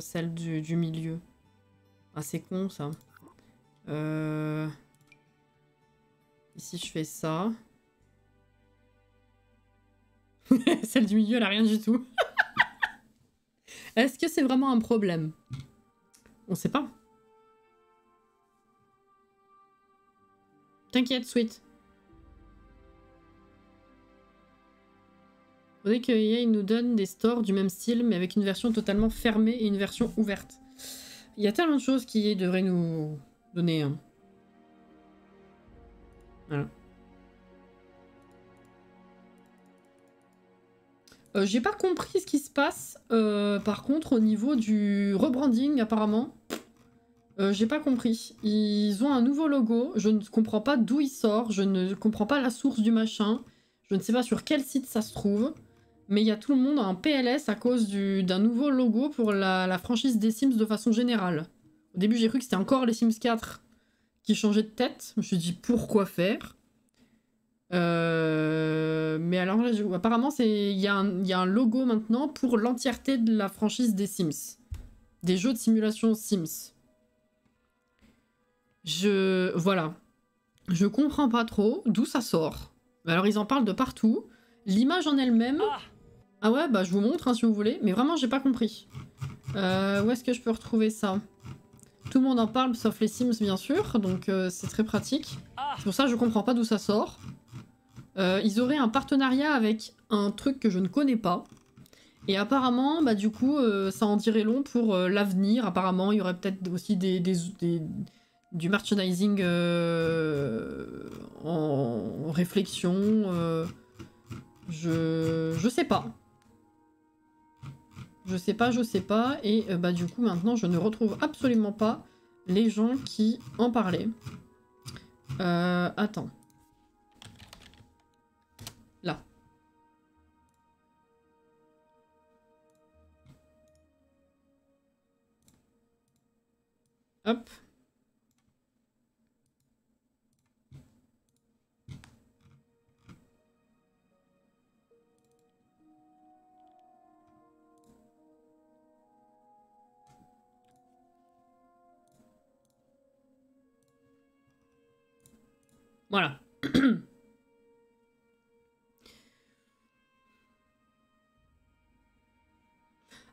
celle du milieu. Ah, c'est con, ça. Ici, je fais ça. Celle du milieu, elle a rien du tout. Est-ce que c'est vraiment un problème? On sait pas. T'inquiète, Sweet. Faudrait que EA nous donne des stores du même style, mais avec une version totalement fermée et une version ouverte. Il y a tellement de choses qui devraient nous donner. Hein. Voilà. J'ai pas compris ce qui se passe, par contre, au niveau du rebranding, apparemment. J'ai pas compris. Ils ont un nouveau logo, je ne comprends pas d'où il sort, je ne comprends pas la source du machin, je ne sais pas sur quel site ça se trouve, mais il y a tout le monde en PLS à cause d'un nouveau logo pour la franchise des Sims de façon générale. Au début, j'ai cru que c'était encore les Sims 4 qui changeaient de tête, je me suis dit pourquoi faire. Mais alors là, apparemment, il y a un logo maintenant pour l'entièreté de la franchise des Sims. Des jeux de simulation Sims. Voilà. Je comprends pas trop d'où ça sort. Alors, ils en parlent de partout. L'image en elle-même... Ah ouais, bah je vous montre hein, si vous voulez. Mais vraiment, j'ai pas compris. Où est-ce que je peux retrouver ça? Tout le monde en parle, sauf les Sims, bien sûr. Donc, c'est très pratique. C'est pour ça que je comprends pas d'où ça sort. Ils auraient un partenariat avec un truc que je ne connais pas. Et apparemment, bah du coup, ça en dirait long pour l'avenir. Apparemment, il y aurait peut-être aussi du merchandising en réflexion. Je sais pas. Je sais pas. Et bah du coup, maintenant, je ne retrouve absolument pas les gens qui en parlaient. Attends. Là. Hop. Voilà.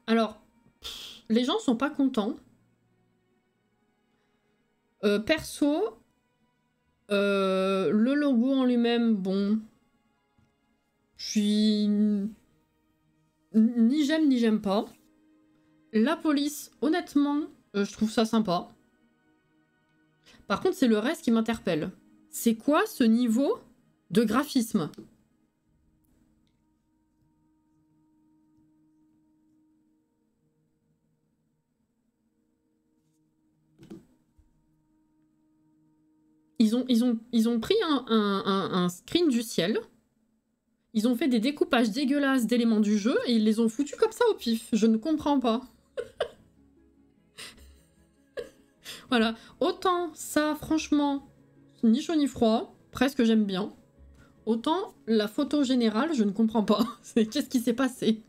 Alors, les gens sont pas contents. Perso, le logo en lui-même, bon, je suis ni j'aime ni j'aime pas. La police, honnêtement, je trouve ça sympa. Par contre, c'est le reste qui m'interpelle. C'est quoi ce niveau de graphisme? Ils ont pris un screen du ciel. Ils ont fait des découpages dégueulasses d'éléments du jeu et ils les ont foutus comme ça au pif. Je ne comprends pas. Voilà. Autant ça, franchement, ni chaud ni froid, presque j'aime bien. Autant la photo générale, je ne comprends pas. Qu'est-ce qui s'est passé?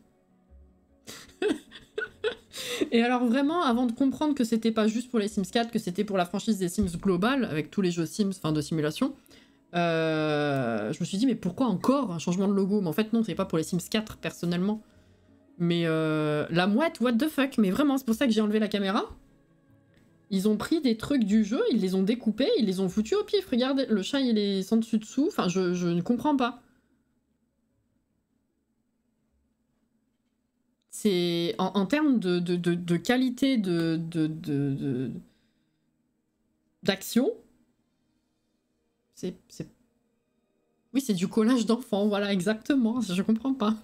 Et alors vraiment, avant de comprendre que c'était pas juste pour les Sims 4, que c'était pour la franchise des Sims globale, avec tous les jeux Sims, enfin de simulation, je me suis dit mais pourquoi encore un changement de logo? Mais en fait non, c'est pas pour les Sims 4 personnellement. Mais la mouette, what the fuck? Mais vraiment, c'est pour ça que j'ai enlevé la caméra. Ils ont pris des trucs du jeu, ils les ont découpés, ils les ont foutus au pif. Regardez, le chat il est sans dessus dessous, enfin je ne comprends pas. C'est en termes de qualité d'action, c'est... Oui, c'est du collage d'enfants, voilà, exactement, je comprends pas.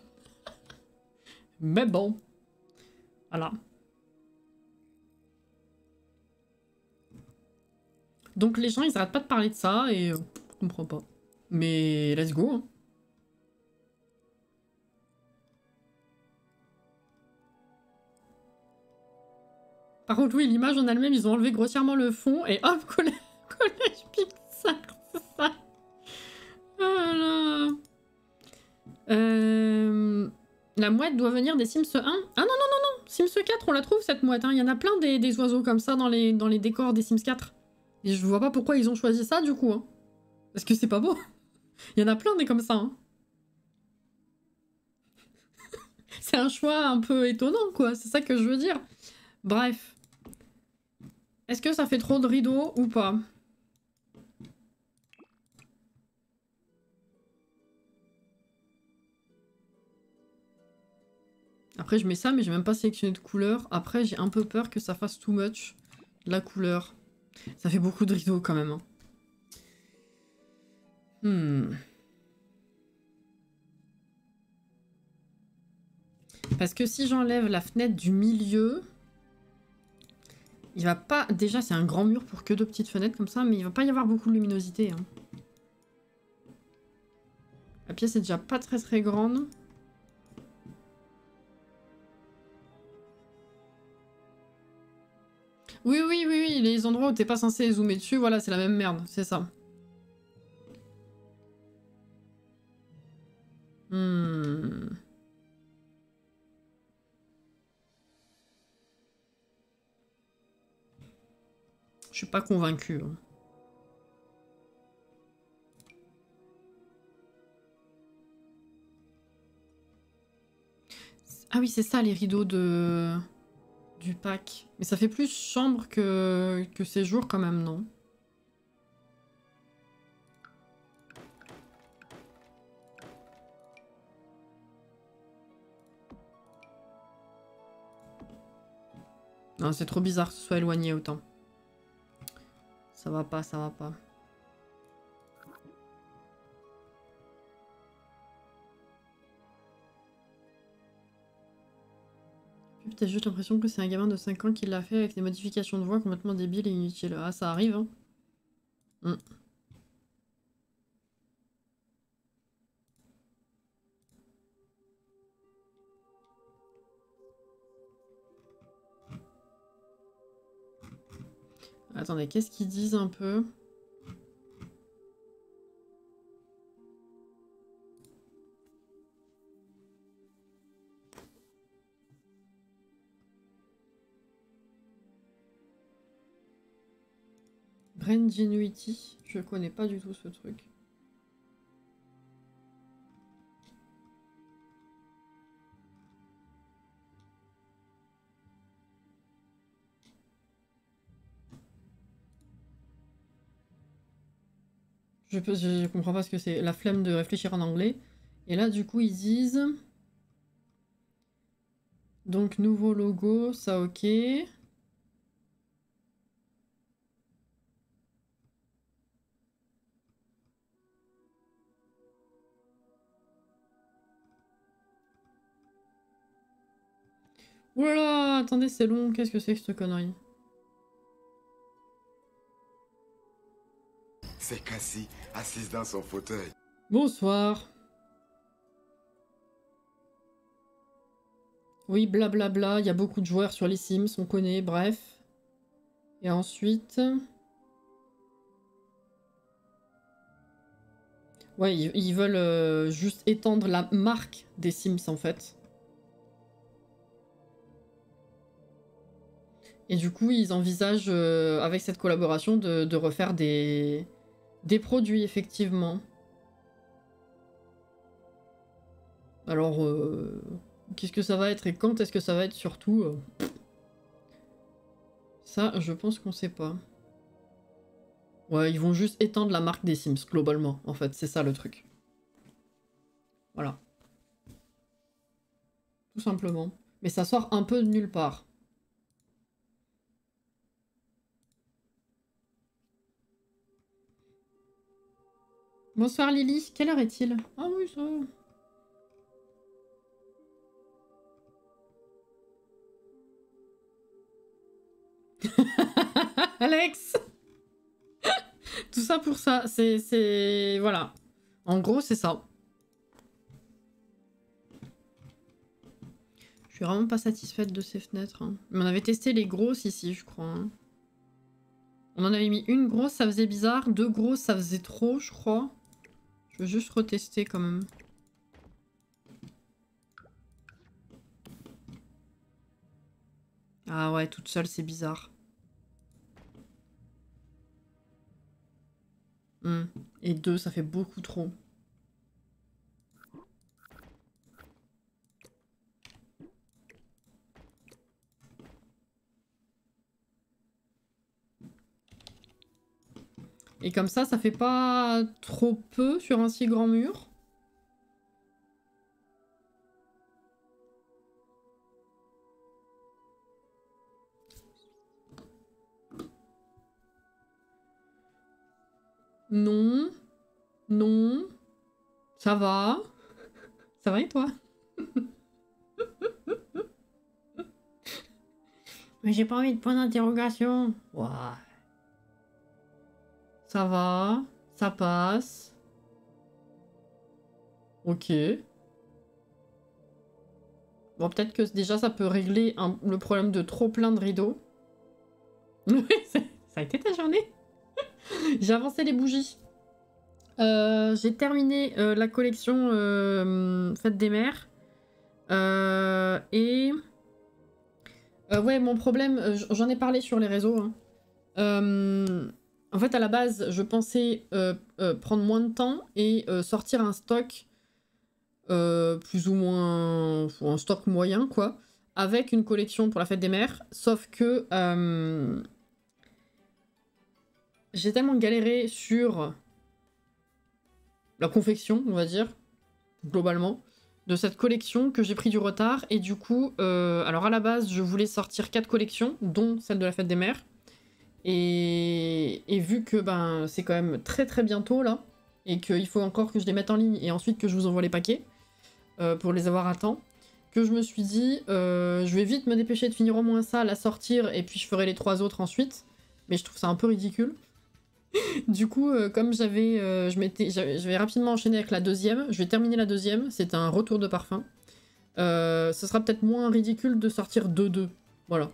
Mais bon, voilà. Donc les gens, ils arrêtent pas de parler de ça, et je comprends pas. Mais let's go, hein. Par contre, oui, l'image en elle-même, ils ont enlevé grossièrement le fond et hop, collège Pixar, c'est ça. Oh là. La mouette doit venir des Sims 1. Ah non, non, non, non, Sims 4, on la trouve cette mouette. Hein. Il y en a plein des oiseaux comme ça dans les décors des Sims 4. Et je vois pas pourquoi ils ont choisi ça du coup. Hein. Parce que c'est pas beau. Il y en a plein des comme ça. Hein. C'est un choix un peu étonnant, quoi. C'est ça que je veux dire. Bref. Est-ce que ça fait trop de rideaux ou pas? Après, je mets ça, mais j'ai même pas sélectionné de couleur. Après, j'ai un peu peur que ça fasse too much la couleur. Ça fait beaucoup de rideaux quand même. Hein. Parce que si j'enlève la fenêtre du milieu, il va pas... Déjà, c'est un grand mur pour que 2 petites fenêtres comme ça, mais il va pas y avoir beaucoup de luminosité. Hein. La pièce est déjà pas très très grande. Oui, oui, oui, oui, les endroits où t'es pas censé zoomer dessus, voilà, c'est la même merde, c'est ça. Je suis pas convaincue. Hein. Ah oui, c'est ça les rideaux du pack. Mais ça fait plus chambre que séjour quand même, non? Non, c'est trop bizarre que ce soit éloigné autant. Ça va pas, ça va pas. T'as juste l'impression que c'est un gamin de 5 ans qui l'a fait avec des modifications de voix complètement débiles et inutiles. Ah, ça arrive, hein. Attendez, qu'est-ce qu'ils disent un peu? Braingenuity, je connais pas du tout ce truc. Je comprends pas ce que c'est. La flemme de réfléchir en anglais. Et là, du coup, ils disent... Donc, nouveau logo, ça ok. Oulala, attendez, c'est long. Qu'est-ce que c'est que cette connerie?
C'est Cassie, assise dans son fauteuil.
Bonsoir. Oui, blablabla, il y a beaucoup de joueurs sur les Sims, on connaît, bref. Et ensuite... Ouais, ils veulent juste étendre la marque des Sims, en fait. Et du coup, ils envisagent, avec cette collaboration, de refaire des produits, effectivement. Alors, qu'est-ce que ça va être et quand est-ce que ça va être, surtout ça, je pense qu'on sait pas. Ouais, ils vont juste étendre la marque des Sims, globalement, en fait. C'est ça, le truc. Voilà. Tout simplement. Mais ça sort un peu de nulle part. Bonsoir Lily, quelle heure est-il? Ah oui, ça va. Alex. Tout ça pour ça, c'est... Voilà. En gros, c'est ça. suis vraiment pas satisfaite de ces fenêtres. Hein. Mais on avait testé les grosses ici, je crois. Hein. On en avait mis une grosse, ça faisait bizarre. 2 grosses, ça faisait trop, je crois. Je veux juste retester quand même. Ah ouais, toute seule, c'est bizarre. Et 2, ça fait beaucoup trop. Et comme ça fait pas trop peu sur un si grand mur. Non. Non. Ça va. Ça va et toi? Mais j'ai pas envie de point d'interrogation. Ouah. Ça va. Ça passe. Ok. Bon, peut-être que déjà ça peut régler le problème de trop plein de rideaux. Oui, ça a été ta journée. J'ai avancé les bougies. J'ai terminé la collection Fête des Mères. Ouais, mon problème, j'en ai parlé sur les réseaux. Hein. En fait, à la base, je pensais prendre moins de temps et sortir un stock plus ou moins... un stock moyen, quoi, avec une collection pour la Fête des Mères. Sauf que j'ai tellement galéré sur la confection, on va dire, globalement, de cette collection que j'ai pris du retard. Et du coup, alors à la base, je voulais sortir 4 collections, dont celle de la Fête des Mères. Et vu que ben, c'est quand même très très bientôt là, et qu'il faut encore que je les mette en ligne et ensuite que je vous envoie les paquets pour les avoir à temps, que je me suis dit, je vais vite me dépêcher de finir au moins ça, la sortir, et puis je ferai les 3 autres ensuite. Mais je trouve ça un peu ridicule. Du coup, comme je vais rapidement enchaîner avec la deuxième. Je vais terminer la deuxième, c'est un retour de parfum. Ce sera peut-être moins ridicule de sortir 2-2. Voilà.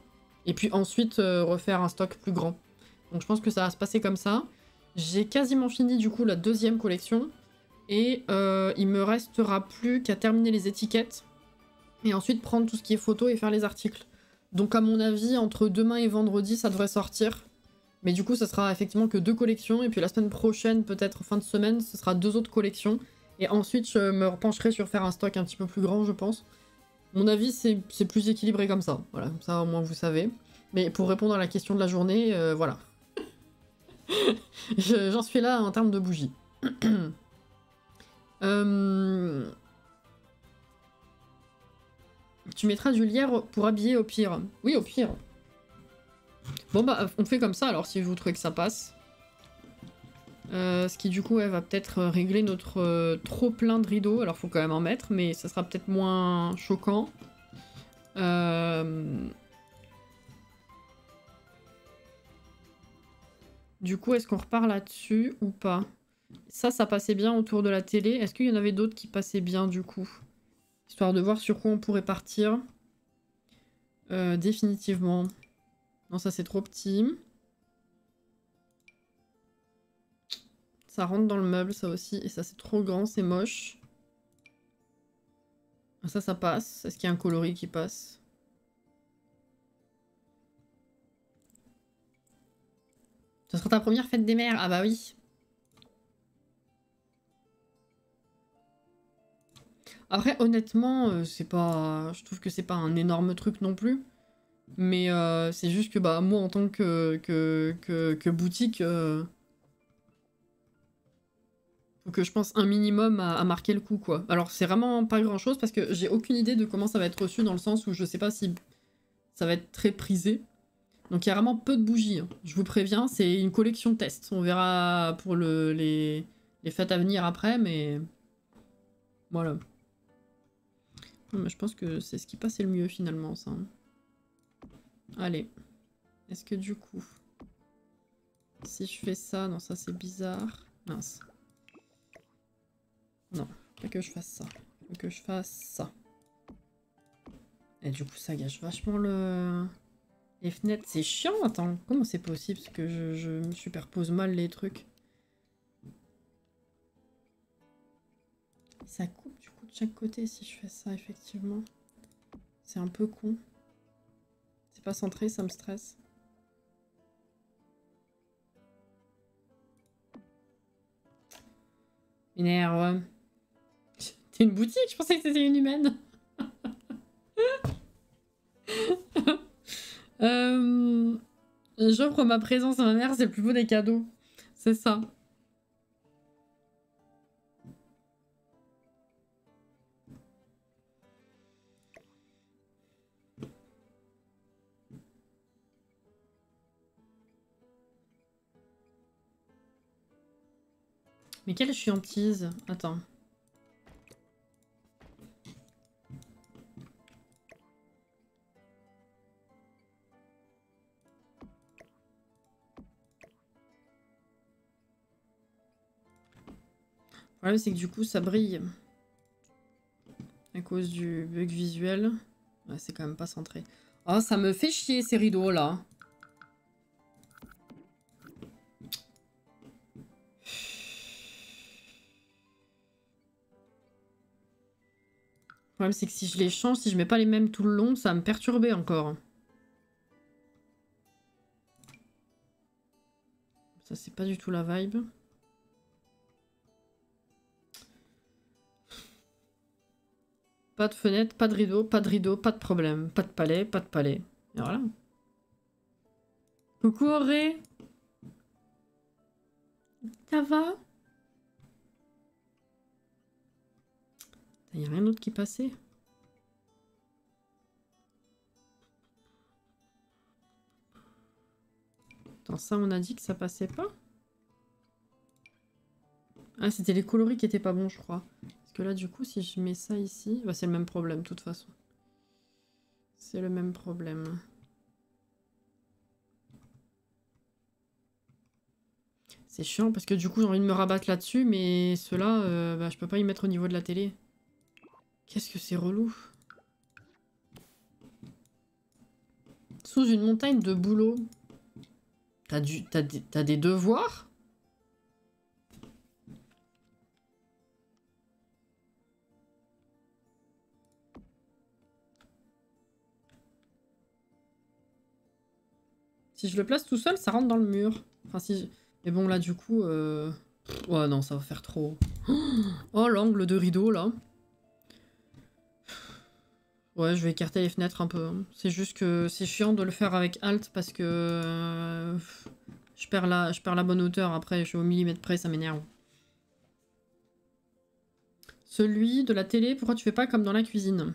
Et puis ensuite, refaire un stock plus grand. Donc je pense que ça va se passer comme ça. J'ai quasiment fini du coup la deuxième collection. Et il me restera plus qu'à terminer les étiquettes. Et ensuite prendre tout ce qui est photo et faire les articles. Donc à mon avis, entre demain et vendredi, ça devrait sortir. Mais du coup, ça sera effectivement que 2 collections. Et puis la semaine prochaine, peut-être fin de semaine, ce sera 2 autres collections. Et ensuite, je me repencherai sur faire un stock un petit peu plus grand, je pense. Mon avis, c'est plus équilibré comme ça. Voilà, ça au moins vous savez. Mais pour répondre à la question de la journée, voilà. J'en suis là en termes de bougies. Tu mettras du lierre pour habiller au pire. Oui, au pire. Bon bah, on fait comme ça alors si vous trouvez que ça passe. Ce qui du coup va peut-être régler notre trop plein de rideaux. Alors faut quand même en mettre, mais ça sera peut-être moins choquant. Du coup, est-ce qu'on repart là-dessus ou pas? Ça passait bien autour de la télé. Est-ce qu'il y en avait d'autres qui passaient bien du coup? Histoire de voir sur quoi on pourrait partir. Définitivement. Non, ça c'est trop petit. Ça rentre dans le meuble, ça aussi. Et ça c'est trop grand, c'est moche. Ça passe. Est-ce qu'il y a un coloris qui passe? Ce sera ta première fête des mères? Ah bah oui. Après, honnêtement, c'est pas... je trouve que c'est pas un énorme truc non plus. Mais c'est juste que bah moi, en tant que boutique... faut que je pense un minimum à marquer le coup, quoi. Alors, c'est vraiment pas grand-chose parce que j'ai aucune idée de comment ça va être reçu dans le sens où je sais pas si ça va être très prisé. Donc, il y a vraiment peu de bougies. Hein. Je vous préviens, c'est une collection test. On verra pour les fêtes à venir après, mais... Voilà. Mais je pense que c'est ce qui passait le mieux, finalement, ça. Allez. Est-ce que du coup... Si je fais ça... Non, ça, c'est bizarre. Mince. Non, pas que je fasse ça. Faut que je fasse ça. Et du coup, ça gâche vachement les fenêtres. C'est chiant, attends. Comment c'est possible? Parce que je me superpose mal les trucs. Ça coupe du coup de chaque côté si je fais ça, effectivement. C'est un peu con. C'est pas centré, ça me stresse. Énerve. C'est une boutique, je pensais que c'était une humaine. J'offre ma présence à ma mère, c'est le plus beau des cadeaux. C'est ça. Mais quelle chiantise. Attends. Le problème, c'est que du coup, ça brille. À cause du bug visuel. Ouais, c'est quand même pas centré. Oh, ça me fait chier, ces rideaux-là. Le problème, c'est que si je les change, si je mets pas les mêmes tout le long, ça va me perturber encore. Ça, c'est pas du tout la vibe. Pas de fenêtre, pas de rideau, pas de rideau, pas de problème. Pas de palais, pas de palais. Et voilà. Coucou Auré. Ça va? Y a rien d'autre qui passait? Attends, ça on a dit que ça passait pas? Ah, c'était les coloris qui étaient pas bons, je crois. Parce que là, du coup, si je mets ça ici... Bah, c'est le même problème, de toute façon. C'est le même problème. C'est chiant, parce que du coup, j'ai envie de me rabattre là-dessus, mais ceux-là, bah, je peux pas y mettre au niveau de la télé. Qu'est-ce que c'est relou. Sous une montagne de boulot. T'as des devoirs? Si je le place tout seul, ça rentre dans le mur. Enfin, si je... Mais bon, là, du coup... Ouais, non, ça va faire trop. Oh, l'angle de rideau, là. Ouais, je vais écarter les fenêtres un peu. C'est juste que c'est chiant de le faire avec Alt parce que... je perds la bonne hauteur. Après, je suis au millimètre près, ça m'énerve. Celui de la télé, pourquoi tu fais pas comme dans la cuisine?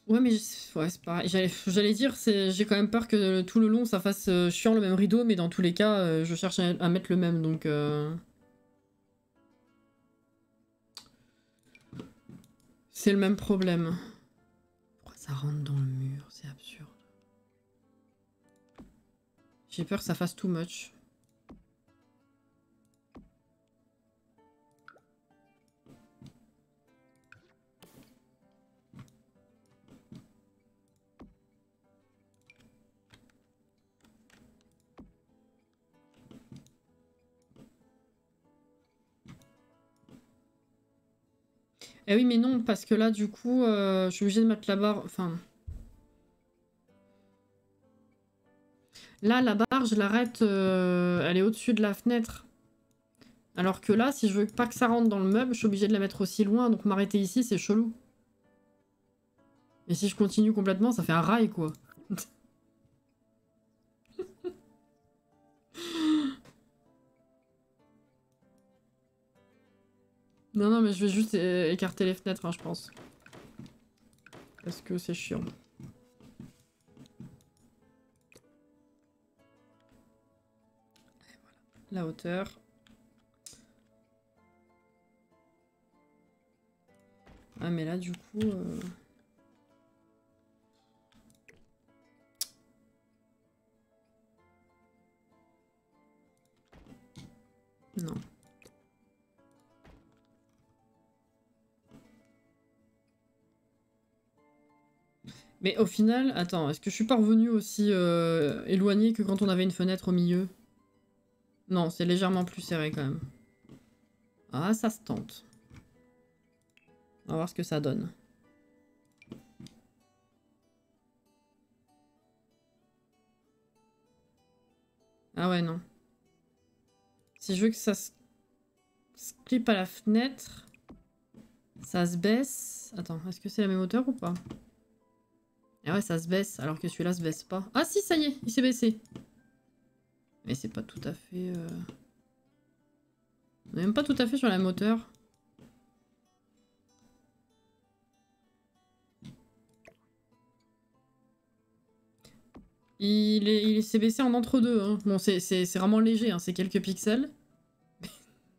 Ouais, mais ouais, c'est pareil. J'allais dire, j'ai quand même peur que tout le long ça fasse chiant le même rideau, mais dans tous les cas, je cherche à mettre le même, donc... C'est le même problème. Pourquoi ça rentre dans le mur? C'est absurde. J'ai peur que ça fasse too much. Eh oui, mais non, parce que là, du coup, je suis obligée de mettre la barre... Enfin... Là, la barre, je l'arrête... elle est au-dessus de la fenêtre. Alors que là, si je veux pas que ça rentre dans le meuble, je suis obligée de la mettre aussi loin. Donc m'arrêter ici, c'est chelou. Et si je continue complètement, ça fait un rail, quoi. Non, non, mais je vais juste écarter les fenêtres, hein, je pense. Parce que c'est chiant. Et voilà. La hauteur. Ah, mais là, du coup... Non. Mais au final, attends, est-ce que je suis pas revenue aussi éloignée que quand on avait une fenêtre au milieu? Non, c'est légèrement plus serré quand même. Ah, ça se tente. On va voir ce que ça donne. Ah ouais, non. Si je veux que ça se clip à la fenêtre, ça se baisse. Attends, est-ce que c'est la même hauteur ou pas? Ah ouais, ça se baisse, alors que celui-là se baisse pas. Ah si, ça y est, il s'est baissé. Mais c'est pas tout à fait... On est même pas tout à fait sur la même hauteur. Il s'est baissé en entre-deux. Hein. Bon, c'est vraiment léger, hein. C'est quelques pixels.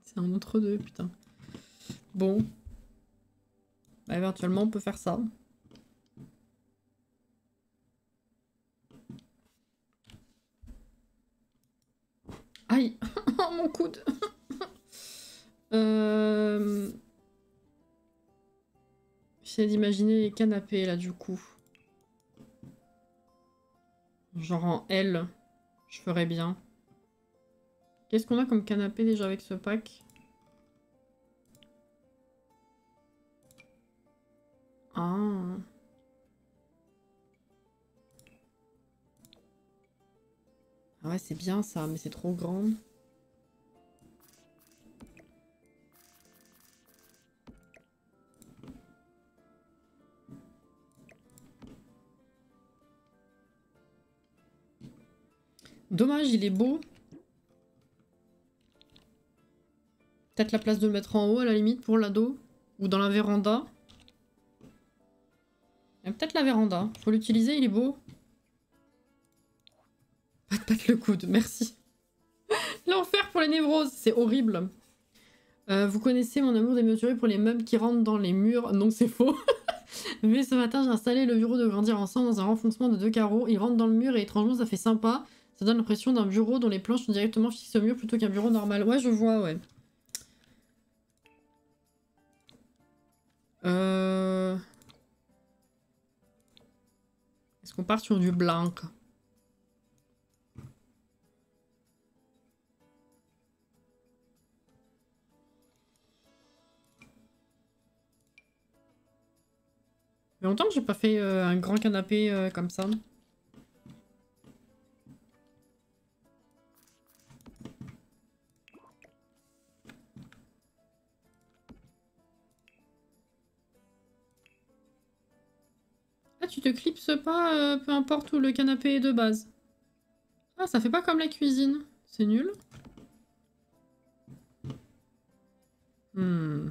C'est un entre-deux, putain. Bon. Bah, éventuellement, on peut faire ça. Aïe. Oh, mon coude. J'essaie d'imaginer les canapés, là, du coup. Genre en L. Je ferais bien. Qu'est-ce qu'on a comme canapé, déjà, avec ce pack? Ah. Ah ouais, c'est bien, ça, mais c'est trop grand. Dommage, il est beau. Peut-être la place de le mettre en haut, à la limite, pour l'ado. Ou dans la véranda. Peut-être la véranda. Faut l'utiliser, il est beau. Pas de battre le coude, merci. L'enfer pour les névroses, c'est horrible. Vous connaissez mon amour démesuré pour les meubles qui rentrent dans les murs. Non, c'est faux. Mais ce matin, j'ai installé le bureau de grandir ensemble dans un renfoncement de 2 carreaux. Il rentre dans le mur et étrangement, ça fait sympa. Ça donne l'impression d'un bureau dont les planches sont directement fixées au mur plutôt qu'un bureau normal. Ouais, je vois, ouais. Est-ce qu'on part sur du blanc? Ça fait longtemps que j'ai pas fait un grand canapé comme ça. Ah, tu te clipses pas, peu importe où le canapé est de base. Ah, ça fait pas comme la cuisine. C'est nul. Je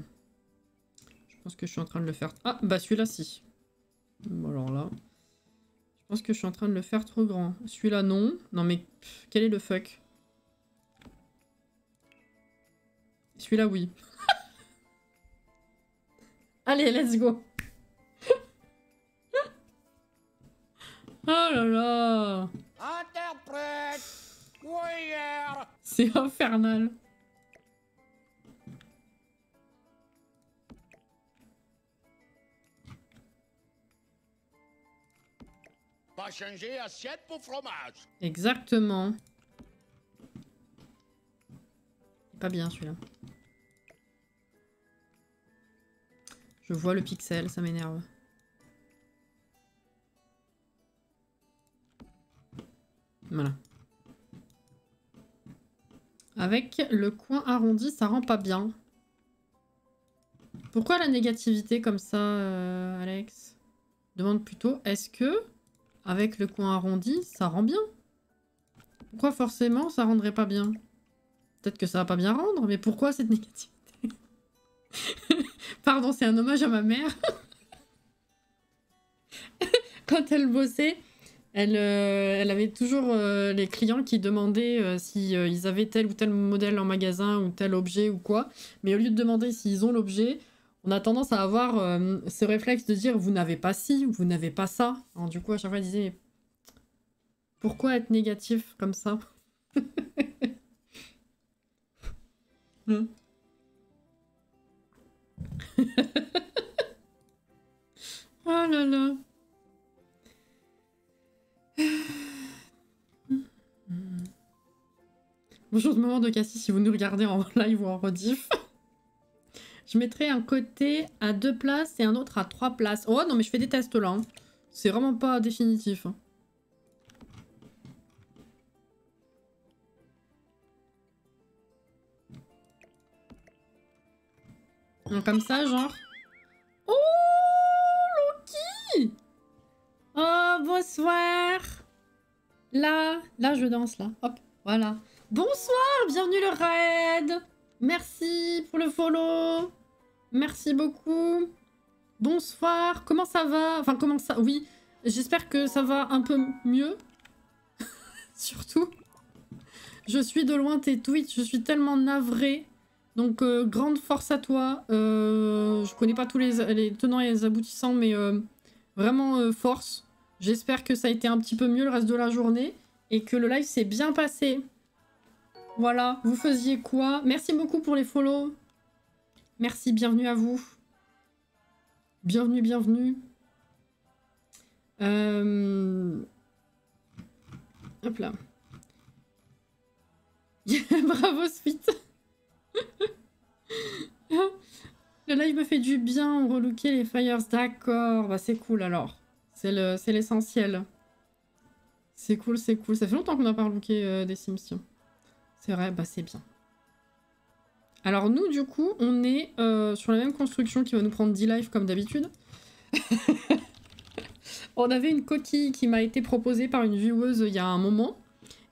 pense que je suis en train de le faire... Ah, bah celui-là, si. Bon, alors là... Je pense que je suis en train de le faire trop grand. Celui-là, non. Non, mais quel est le fuck? Celui-là, oui. Allez, let's go. Oh là là.
Interprète. Warrior.
C'est infernal.
Pas changer assiette pour fromage.
Exactement. Pas bien celui-là. Je vois le pixel, ça m'énerve. Voilà. Avec le coin arrondi, ça rend pas bien. Pourquoi la négativité comme ça, Alex? Demande plutôt, est-ce que, avec le coin arrondi, ça rend bien? Pourquoi forcément ça rendrait pas bien? Peut-être que ça va pas bien rendre, mais pourquoi cette négativité? Pardon, c'est un hommage à ma mère. Quand elle bossait, elle avait toujours les clients qui demandaient si ils avaient tel ou tel modèle en magasin ou tel objet ou quoi. Mais au lieu de demander s'ils ont l'objet, on a tendance à avoir ce réflexe de dire vous n'avez pas ci ou vous n'avez pas ça. Alors, du coup, à chaque fois, elle disait pourquoi être négatif comme ça? Oh là là. Bonjour de moment de Cassie si vous nous regardez en live ou en rediff. Je mettrai un côté à 2 places et un autre à 3 places. Oh non mais je fais des tests là. Hein. C'est vraiment pas définitif. Hein. Donc, comme ça genre. Oh Loki. Oh bonsoir. Là je danse là. Hop, voilà. Bonsoir, bienvenue le raid. Merci pour le follow. Merci beaucoup. Bonsoir, comment ça va? Enfin, comment ça... Oui, j'espère que ça va un peu mieux. Surtout. Je suis de loin tes tweets, je suis tellement navrée. Donc, grande force à toi. Je connais pas tous les tenants et les aboutissants, mais vraiment force. J'espère que ça a été un petit peu mieux le reste de la journée et que le live s'est bien passé. Voilà, vous faisiez quoi? Merci beaucoup pour les follow. Merci, bienvenue à vous. Bienvenue, bienvenue. Hop là. Bravo, Sweet. Le live me fait du bien, on relooker les fires. D'accord, bah c'est cool alors. C'est l'essentiel. C'est cool, c'est cool. Ça fait longtemps qu'on n'a pas relooké des Sims. C'est vrai, bah c'est bien. Alors nous, du coup, on est sur la même construction qui va nous prendre 10 lives comme d'habitude. On avait une coquille qui m'a été proposée par une vieweuse il y a un moment.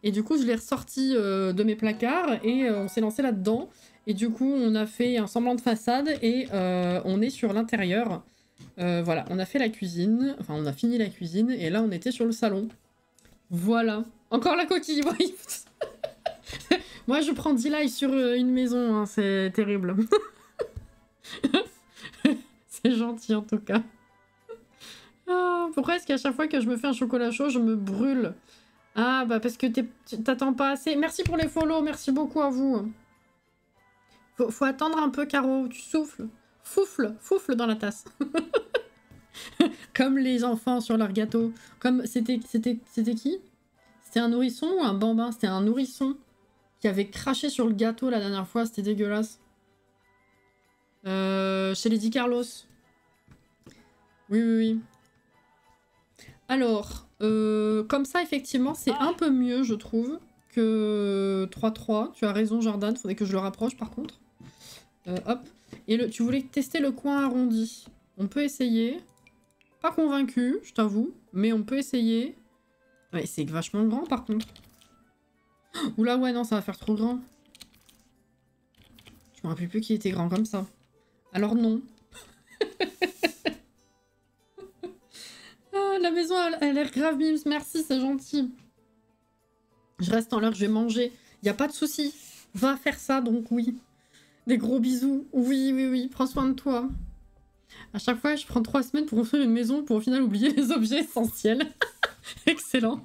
Et du coup, je l'ai ressortie de mes placards et on s'est lancé là-dedans. Et du coup, on a fait un semblant de façade et on est sur l'intérieur. Voilà, on a fait la cuisine. Enfin, on a fini la cuisine et là, on était sur le salon. Voilà. Encore la coquille, oui. Moi, je prends 10 lives sur une maison, hein, c'est terrible. C'est gentil, en tout cas. Ah, pourquoi est-ce qu'à chaque fois que je me fais un chocolat chaud, je me brûle? Ah, bah parce que t'attends pas assez. Merci pour les follow, merci beaucoup à vous. Faut attendre un peu, Caro, tu souffles. Foufle dans la tasse. Comme les enfants sur leur gâteau. Comme c'était qui? C'était un nourrisson ou un bambin? C'était un nourrisson qui avait craché sur le gâteau la dernière fois, c'était dégueulasse. Chez Lady Carlos. Oui. Alors, comme ça, effectivement, c'est un peu mieux, je trouve, que 3-3. Tu as raison, Jordan, faudrait que je le rapproche, par contre. Hop. Et tu voulais tester le coin arrondi. On peut essayer. Pas convaincu, je t'avoue, mais on peut essayer. Ouais, c'est vachement grand, par contre. Oula, ouais, non, ça va faire trop grand. Je me rappelle plus qu'il était grand comme ça. Alors non. Ah, la maison a l'air grave mimes, merci, c'est gentil. Je reste en l'heure, je vais manger. Y a pas de souci. Va faire ça, donc oui. Des gros bisous. Oui, prends soin de toi. À chaque fois, je prends 3 semaines pour construire une maison pour au final oublier les objets essentiels. Excellent.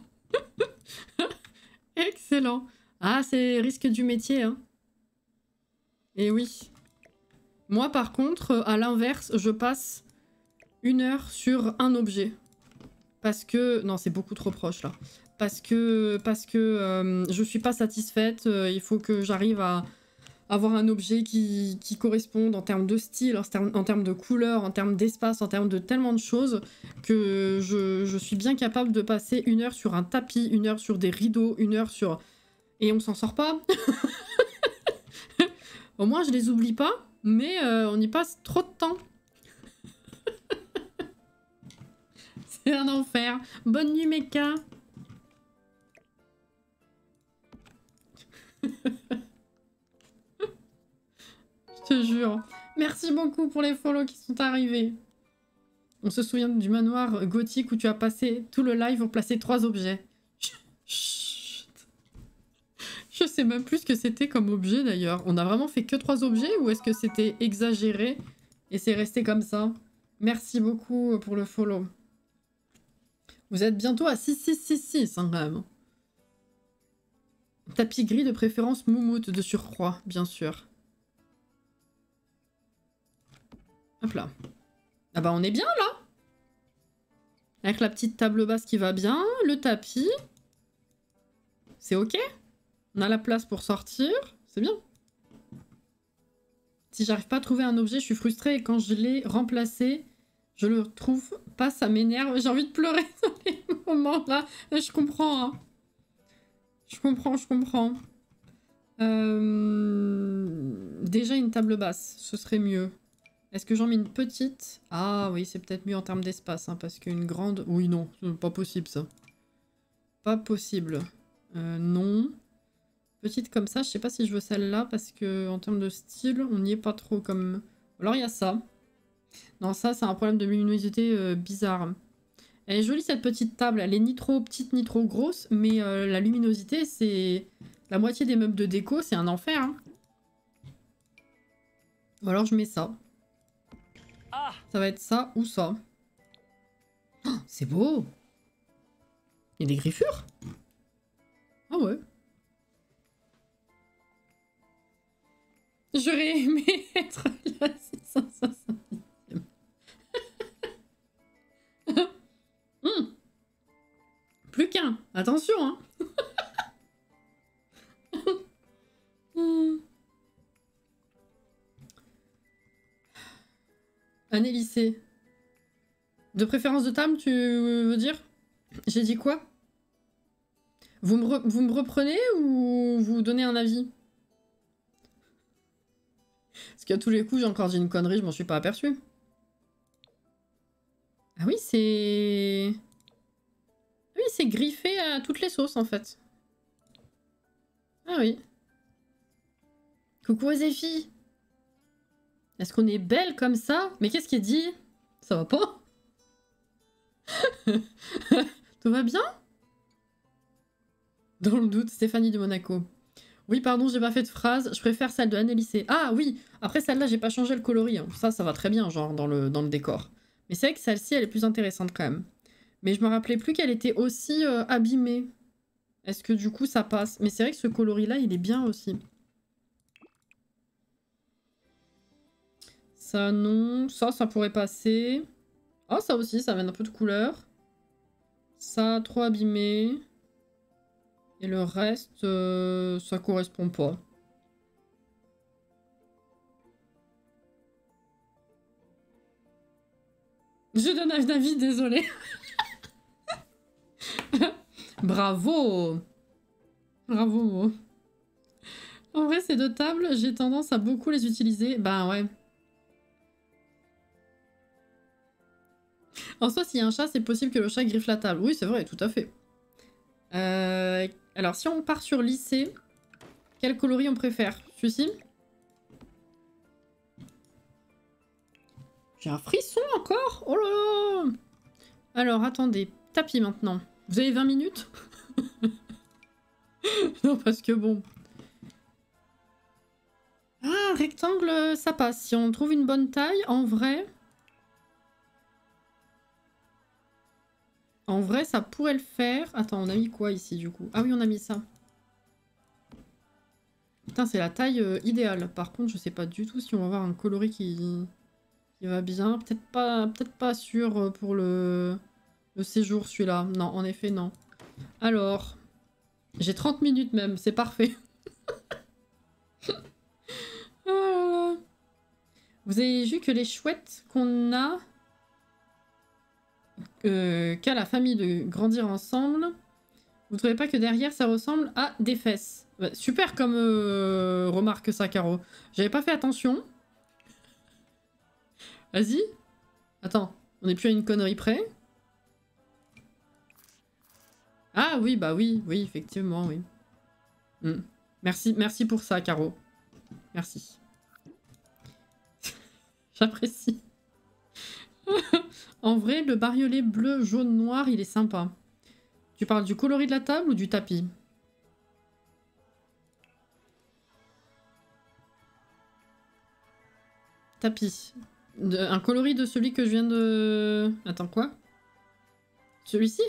Excellent. Ah, c'est risque du métier, hein. Et oui. Moi, par contre, à l'inverse, je passe 1 heure sur un objet. Parce que... Non, c'est beaucoup trop proche, là. Parce que je suis pas satisfaite. Il faut que j'arrive à avoir un objet qui corresponde en termes de style, en termes de couleur, en termes d'espace, en termes de tellement de choses que je suis bien capable de passer 1 heure sur un tapis, 1 heure sur des rideaux, 1 heure sur... Et on s'en sort pas. Au moins, je les oublie pas, mais on y passe trop de temps. C'est un enfer. Bonne nuit, Meka. Je te jure. Merci beaucoup pour les follows qui sont arrivés. On se souvient du manoir gothique où tu as passé tout le live pour placer 3 objets. Chut. Je sais même plus ce que c'était comme objet d'ailleurs. On a vraiment fait que 3 objets ou est-ce que c'était exagéré et c'est resté comme ça? Merci beaucoup pour le follow. Vous êtes bientôt à 6666 hein, quand même. Tapis gris de préférence moumoute de surcroît, bien sûr. Hop là. Ah bah on est bien là. Avec la petite table basse qui va bien, le tapis. C'est ok? On a la place pour sortir. C'est bien. Si j'arrive pas à trouver un objet, je suis frustrée. Et quand je l'ai remplacé, je le trouve pas, ça m'énerve. J'ai envie de pleurer dans les moments-là. Je comprends, hein. Je comprends. Déjà une table basse, ce serait mieux. Est-ce que j'en mets une petite? Ah oui, c'est peut-être mieux en termes d'espace, hein, parce qu'une grande... Oui, non, c'est pas possible ça. Pas possible. Non. Petite comme ça, je sais pas si je veux celle-là, parce que en termes de style, on n'y est pas trop comme... Alors il y a ça. Non, ça, c'est un problème de luminosité bizarre. Elle est jolie cette petite table, elle est ni trop petite ni trop grosse, mais la luminosité, c'est... La moitié des meubles de déco, c'est un enfer. Hein. Ou alors je mets ça. Ça va être ça ou ça. Oh, c'est beau. Il y a des griffures. Ah ouais. J'aurais aimé être là, 670e. Plus qu'un. Attention, hein. Année lycée. De préférence de table, tu veux dire? J'ai dit quoi? Vous me reprenez ou vous donnez un avis? Parce qu'à tous les coups, j'ai encore dit une connerie, je m'en suis pas aperçue. Ah oui, c'est... Ah oui, c'est griffé à toutes les sauces, en fait. Ah oui. Coucou Zéphie. Est-ce qu'on est belle comme ça? Mais qu'est-ce qu'il dit? Ça va pas? Tout va bien? Dans le doute, Stéphanie de Monaco. Oui, pardon, j'ai pas fait de phrase. Je préfère celle de Annelissé. Ah oui, après celle-là, j'ai pas changé le coloris. Hein. Ça va très bien, genre, dans le décor. Mais c'est vrai que celle-ci, elle est plus intéressante quand même. Mais je me rappelais plus qu'elle était aussi abîmée. Est-ce que du coup, ça passe? Mais c'est vrai que ce coloris-là, il est bien aussi. Ça, non. Ça pourrait passer. Oh, ça aussi, ça amène un peu de couleur. Ça, trop abîmé. Et le reste, ça correspond pas. Je donne un avis, désolé. Bravo. Bravo. En vrai, ces deux tables, j'ai tendance à beaucoup les utiliser. Ben ouais. En soi, s'il y a un chat, c'est possible que le chat griffe la table. Oui, c'est vrai, tout à fait. Alors, si on part sur lycée, quel coloris on préfère? Celui-ci? J'ai un frisson encore? Oh là là! Alors, attendez. Tapis maintenant. Vous avez 20 minutes? Non, parce que bon... Ah, rectangle, ça passe. Si on trouve une bonne taille, en vrai... En vrai, ça pourrait le faire. Attends, on a mis quoi ici, du coup? Ah oui, on a mis ça. Putain, c'est la taille idéale. Par contre, je sais pas du tout si on va avoir un coloris qui va bien. Peut-être pas sûr pour le séjour, celui-là. Non, en effet, non. Alors, j'ai 30 minutes même. C'est parfait. Oh, vous avez vu que les chouettes qu'on a... qu'a la famille de grandir ensemble, vous trouvez pas que derrière ça ressemble à des fesses? Bah, super comme remarque ça, Caro. J'avais pas fait attention. Vas-y. Attends, on est plus à une connerie près. Ah oui, bah oui, effectivement, oui. Merci pour ça, Caro. Merci. J'apprécie. En vrai, le bariolé bleu, jaune, noir, il est sympa. Tu parles du coloris de la table ou du tapis? Tapis. Un coloris de celui que je viens de... Attends, quoi? Celui-ci?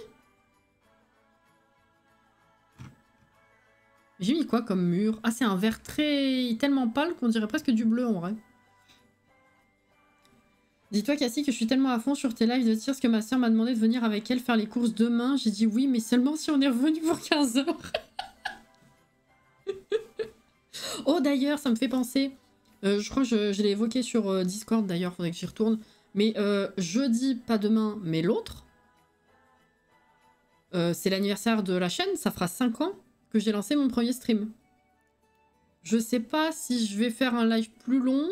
J'ai mis quoi comme mur? Ah, c'est un vert tellement pâle qu'on dirait presque du bleu en vrai. Dis-toi, Cassie, que je suis tellement à fond sur tes lives de tir, parce que ma soeur m'a demandé de venir avec elle faire les courses demain. J'ai dit oui, mais seulement si on est revenu pour 15 h. Oh d'ailleurs, ça me fait penser. Je crois que je l'ai évoqué sur Discord d'ailleurs, faudrait que j'y retourne. Mais jeudi, pas demain, mais l'autre, c'est l'anniversaire de la chaîne, ça fera 5 ans que j'ai lancé mon premier stream. Je sais pas si je vais faire un live plus long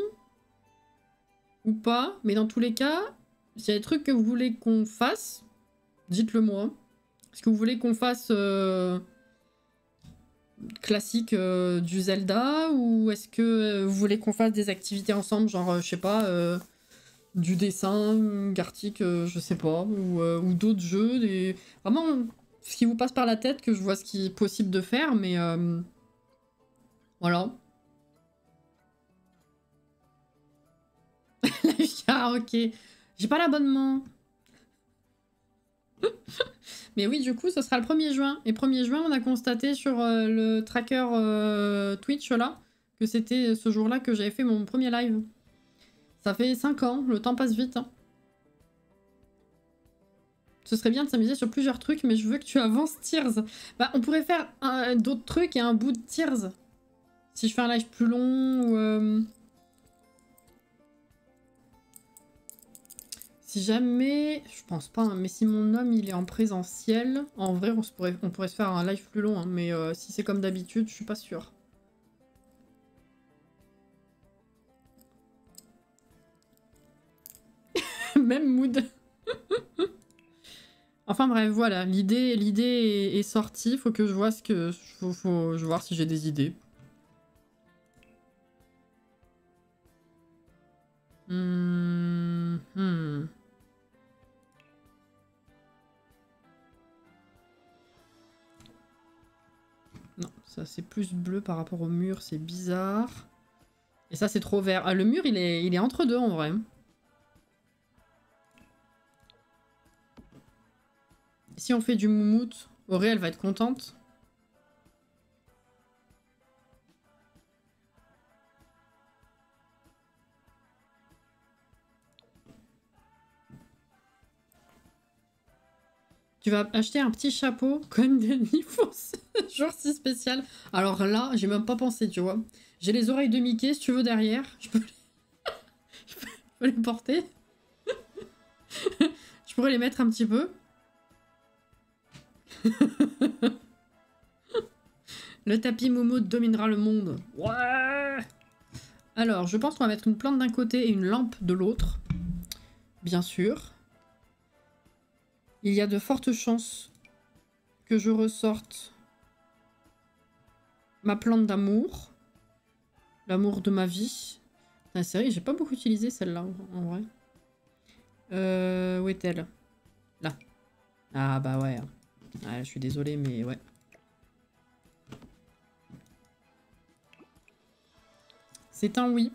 ou pas, mais dans tous les cas, s'il y a des trucs que vous voulez qu'on fasse, dites-le moi. Est-ce que vous voulez qu'on fasse classique du Zelda, ou est-ce que vous voulez qu'on fasse des activités ensemble, genre, je sais pas, du dessin, Gartic, je sais pas, ou d'autres jeux, vraiment ce qui vous passe par la tête, que je vois ce qui est possible de faire, mais voilà. Live karaoké. J'ai pas l'abonnement. Mais oui, du coup, ce sera le 1er juin. Et 1er juin, on a constaté sur le tracker Twitch, là, que c'était ce jour-là que j'avais fait mon premier live. Ça fait 5 ans, le temps passe vite. Hein. Ce serait bien de s'amuser sur plusieurs trucs, mais je veux que tu avances Tears. Bah, on pourrait faire d'autres trucs et un bout de Tears. Si je fais un live plus long, ou... Si jamais... Je pense pas, hein, mais si mon homme il est en présentiel, en vrai on pourrait se faire un live plus long, hein, mais si c'est comme d'habitude, je suis pas sûre. Même mood. Enfin bref, voilà, l'idée est sortie, faut que je vois ce que... Faut je vais voir si j'ai des idées. Non, ça c'est plus bleu par rapport au mur, c'est bizarre. Et ça c'est trop vert. Ah, le mur il est entre deux en vrai. Si on fait du moumoute, Auré elle va être contente. Tu vas acheter un petit chapeau comme Denis pour ce jour si spécial. Alors là, j'ai même pas pensé, tu vois. J'ai les oreilles de Mickey, si tu veux, derrière. Je peux les porter. Je pourrais les mettre un petit peu. Le tapis Momo dominera le monde. Ouais. Alors, je pense qu'on va mettre une plante d'un côté et une lampe de l'autre. Bien sûr. Il y a de fortes chances que je ressorte ma plante d'amour. L'amour de ma vie. C'est vrai, j'ai pas beaucoup utilisé celle-là, en vrai. Où est-elle? Là. Ah bah ouais. Ah, je suis désolée, mais ouais. C'est un oui.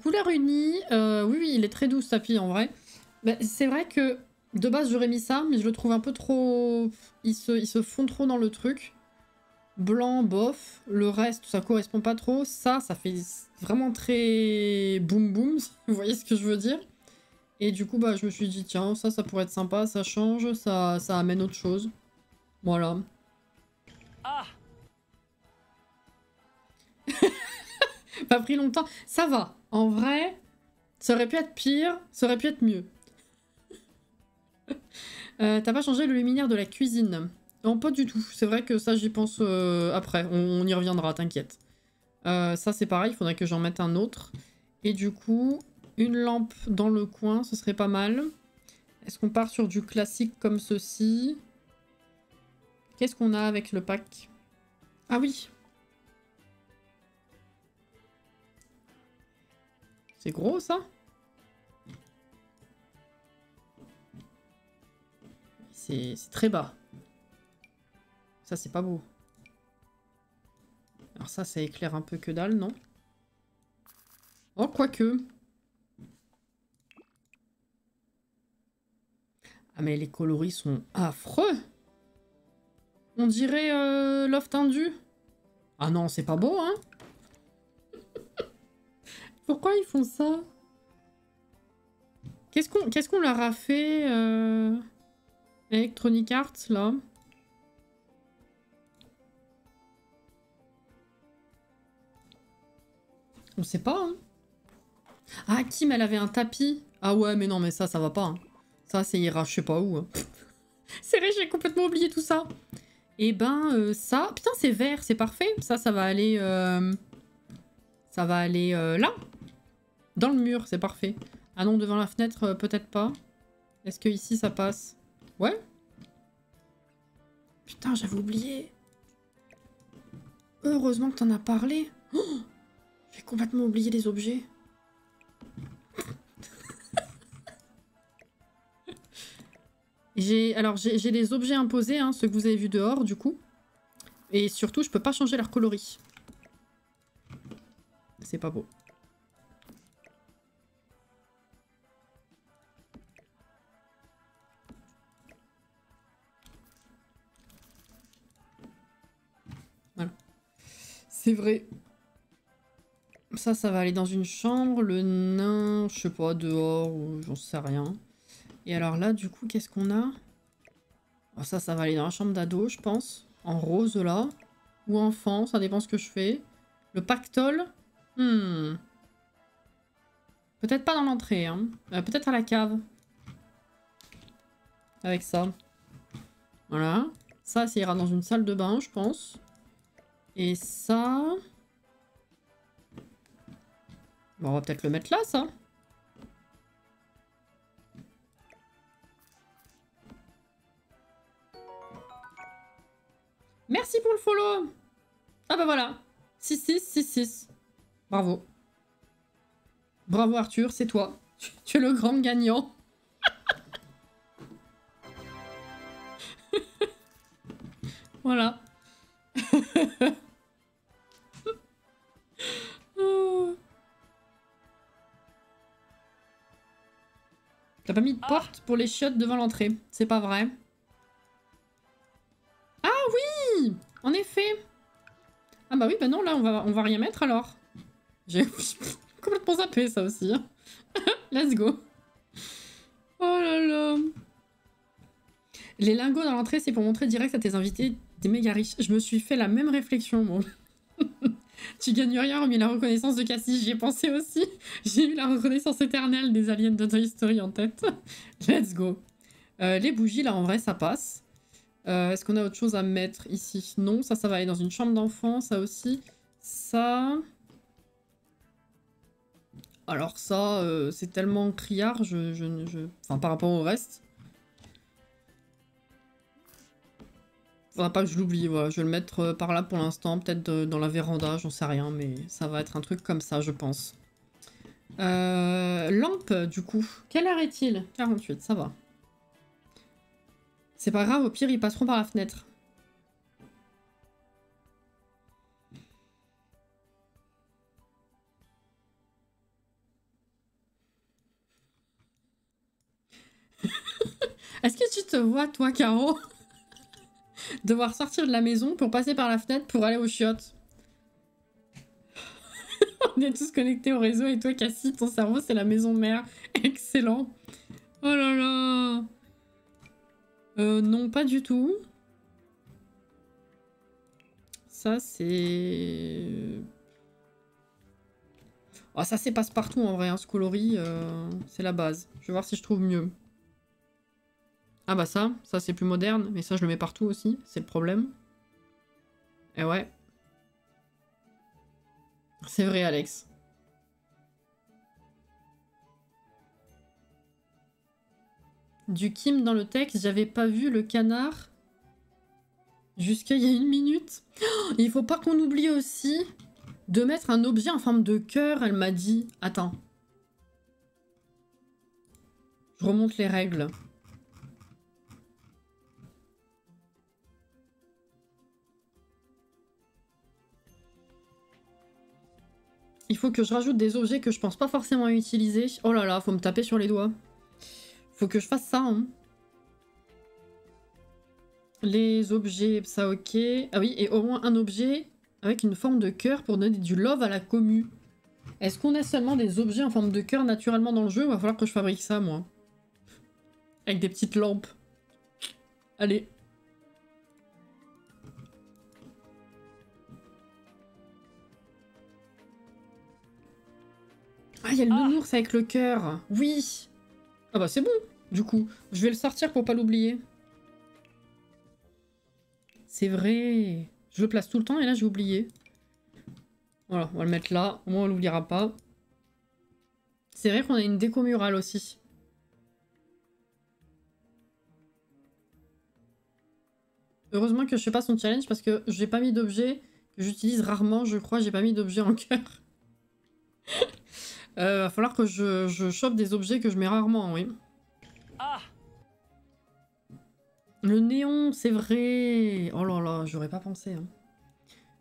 Couleur unie. Oui, oui, il est très doux, ce tapis, en vrai. Bah, c'est vrai que de base, j'aurais mis ça, mais je le trouve un peu trop... Il se fond trop dans le truc. Blanc, bof. Le reste, ça correspond pas trop. Ça fait vraiment très boum boum, si vous voyez ce que je veux dire. Et du coup, bah, je me suis dit, tiens, ça pourrait être sympa, ça change, ça amène autre chose. Voilà. Ah. Pas pris longtemps. Ça va. En vrai, ça aurait pu être pire, ça aurait pu être mieux. T'as pas changé le luminaire de la cuisine? Non, pas du tout. C'est vrai que ça, j'y pense après. On y reviendra, t'inquiète. Ça, c'est pareil, il faudrait que j'en mette un autre. Et du coup, une lampe dans le coin, ce serait pas mal. Est-ce qu'on part sur du classique comme ceci? Qu'est-ce qu'on a avec le pack? Ah oui! C'est gros, ça? C'est très bas. Ça, c'est pas beau. Alors ça éclaire un peu que dalle, non? Oh, quoique. Ah, mais les coloris sont affreux! On dirait Love tendu. Ah non, c'est pas beau, hein? Pourquoi ils font ça? Qu'est-ce qu'on leur a fait Electronic Arts, là? On sait pas, hein. Ah, Kim, elle avait un tapis. Ah ouais, mais non, mais ça va pas. Hein. Ça, c'est ira, je sais pas où. Hein. C'est vrai, j'ai complètement oublié tout ça. Et ben, ça... Putain, c'est vert, c'est parfait. Ça va aller... Ça va aller là. Dans le mur, c'est parfait. Ah non, devant la fenêtre, peut-être pas. Est-ce que ici ça passe? Ouais. Putain, j'avais oublié. Heureusement que t'en as parlé. Oh, j'ai complètement oublié les objets. J'ai les objets imposés, hein, ceux que vous avez vus dehors, du coup. Et surtout, je peux pas changer leur coloris. C'est pas beau. Voilà. C'est vrai. Ça va aller dans une chambre. Le nain, je sais pas, dehors, ou j'en sais rien. Et alors là, du coup, qu'est-ce qu'on a? Oh, ça va aller dans la chambre d'ado, je pense. En rose, là. Ou enfant, ça dépend ce que je fais. Le pactole. Peut-être pas dans l'entrée, hein. Peut-être à la cave. Avec ça. Voilà. Ça ira dans une salle de bain, je pense. Et ça... Bon, on va peut-être le mettre là, ça. Merci pour le follow. Ah bah voilà. 6-6-6-6. Bravo. Bravo Arthur, c'est toi. Tu es le grand gagnant. Voilà. T'as pas mis de porte pour les chiottes devant l'entrée. C'est pas vrai. Ah oui! En effet. Ah bah oui, bah non, là, on va rien mettre alors. J'ai complètement zappé ça aussi. Let's go. Oh là là. Les lingots dans l'entrée, c'est pour montrer direct à tes invités des méga riches. Je me suis fait la même réflexion, moi. Tu gagnes rien, mais la reconnaissance de Cassie, j'y ai pensé aussi. J'ai eu la reconnaissance éternelle des aliens de Toy Story en tête. Let's go. Les bougies, là, en vrai, ça passe. Est-ce qu'on a autre chose à mettre ici? Non, ça va aller dans une chambre d'enfant, ça aussi. Ça... Alors ça, c'est tellement criard, enfin, par rapport au reste. Faudra pas que je l'oublie, voilà. Je vais le mettre par là pour l'instant, peut-être dans la véranda, j'en sais rien, mais ça va être un truc comme ça, je pense. Lampe, du coup. Quelle heure est-il? 48, ça va. C'est pas grave, au pire, ils passeront par la fenêtre. Est-ce que tu te vois, toi, Caro, devoir sortir de la maison pour passer par la fenêtre pour aller aux chiottes? On est tous connectés au réseau et toi, Cassie, ton cerveau, c'est la maison mère. Excellent. Oh là là. Non, pas du tout. Ça, c'est... Oh, ça, c'est passe-partout, en vrai, hein, ce coloris. C'est la base. Je vais voir si je trouve mieux. Ah bah ça c'est plus moderne, mais ça je le mets partout aussi, c'est le problème. Et ouais. C'est vrai Alex. Du Kim dans le texte, j'avais pas vu le canard jusqu'à il y a 1 minute. Oh, il faut pas qu'on oublie aussi de mettre un objet en forme de cœur, elle m'a dit. Attends. Je remonte les règles. Il faut que je rajoute des objets que je pense pas forcément utiliser. Oh là là, faut me taper sur les doigts. Faut que je fasse ça, hein. Les objets, ça ok. Ah oui, et au moins un objet avec une forme de cœur pour donner du love à la commu. Est-ce qu'on a seulement des objets en forme de cœur naturellement dans le jeu? Il va falloir que je fabrique ça, moi. Avec des petites lampes. Allez. Ah, il y a le nounours avec le cœur. Oui. Ah bah c'est bon, du coup. Je vais le sortir pour pas l'oublier. C'est vrai. Je le place tout le temps et là j'ai oublié. Voilà, on va le mettre là. Au moins on l'oubliera pas. C'est vrai qu'on a une déco murale aussi. Heureusement que je fais pas son challenge parce que j'ai pas mis d'objet que j'utilise rarement, je crois. J'ai pas mis d'objet en cœur. Va falloir que je chope des objets que je mets rarement, oui.
Ah!
Le néon, c'est vrai. Oh là là, j'aurais pas pensé. Hein.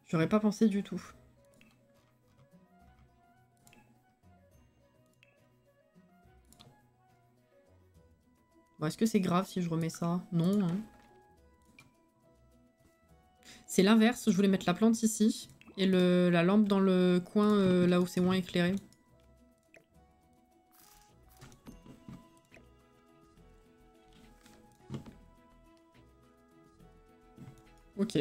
J'aurais pas pensé du tout. Bon, est-ce que c'est grave si je remets ça? Non. Hein. C'est l'inverse, je voulais mettre la plante ici. Et la lampe dans le coin, là où c'est moins éclairé. Ok.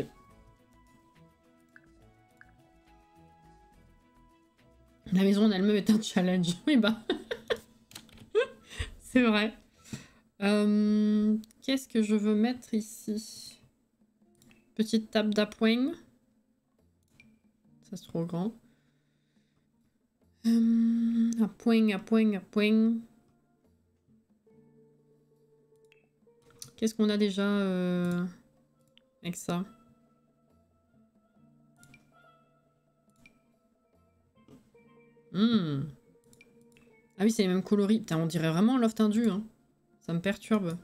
La maison en elle-même est un challenge. Oui bah. C'est vrai. Qu'est-ce que je veux mettre ici? Petite table d'appoint. Ça c'est trop grand. Appoint. Qu'est-ce qu'on a déjà avec ça? Ah oui, c'est les mêmes coloris. Putain, on dirait vraiment un loft indu. Hein. Ça me perturbe.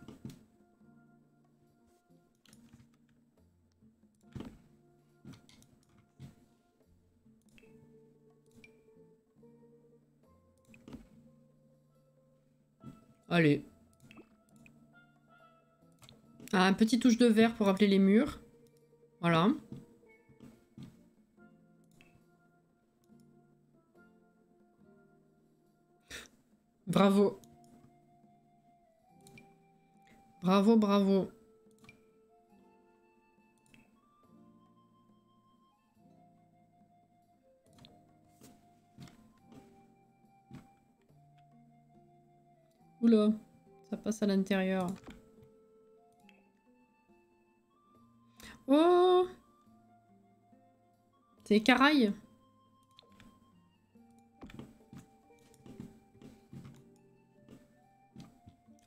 Allez. Ah, un petit touche de vert pour rappeler les murs. Voilà. Bravo. Bravo, bravo. Oula, ça passe à l'intérieur. Oh! C'est écaraille.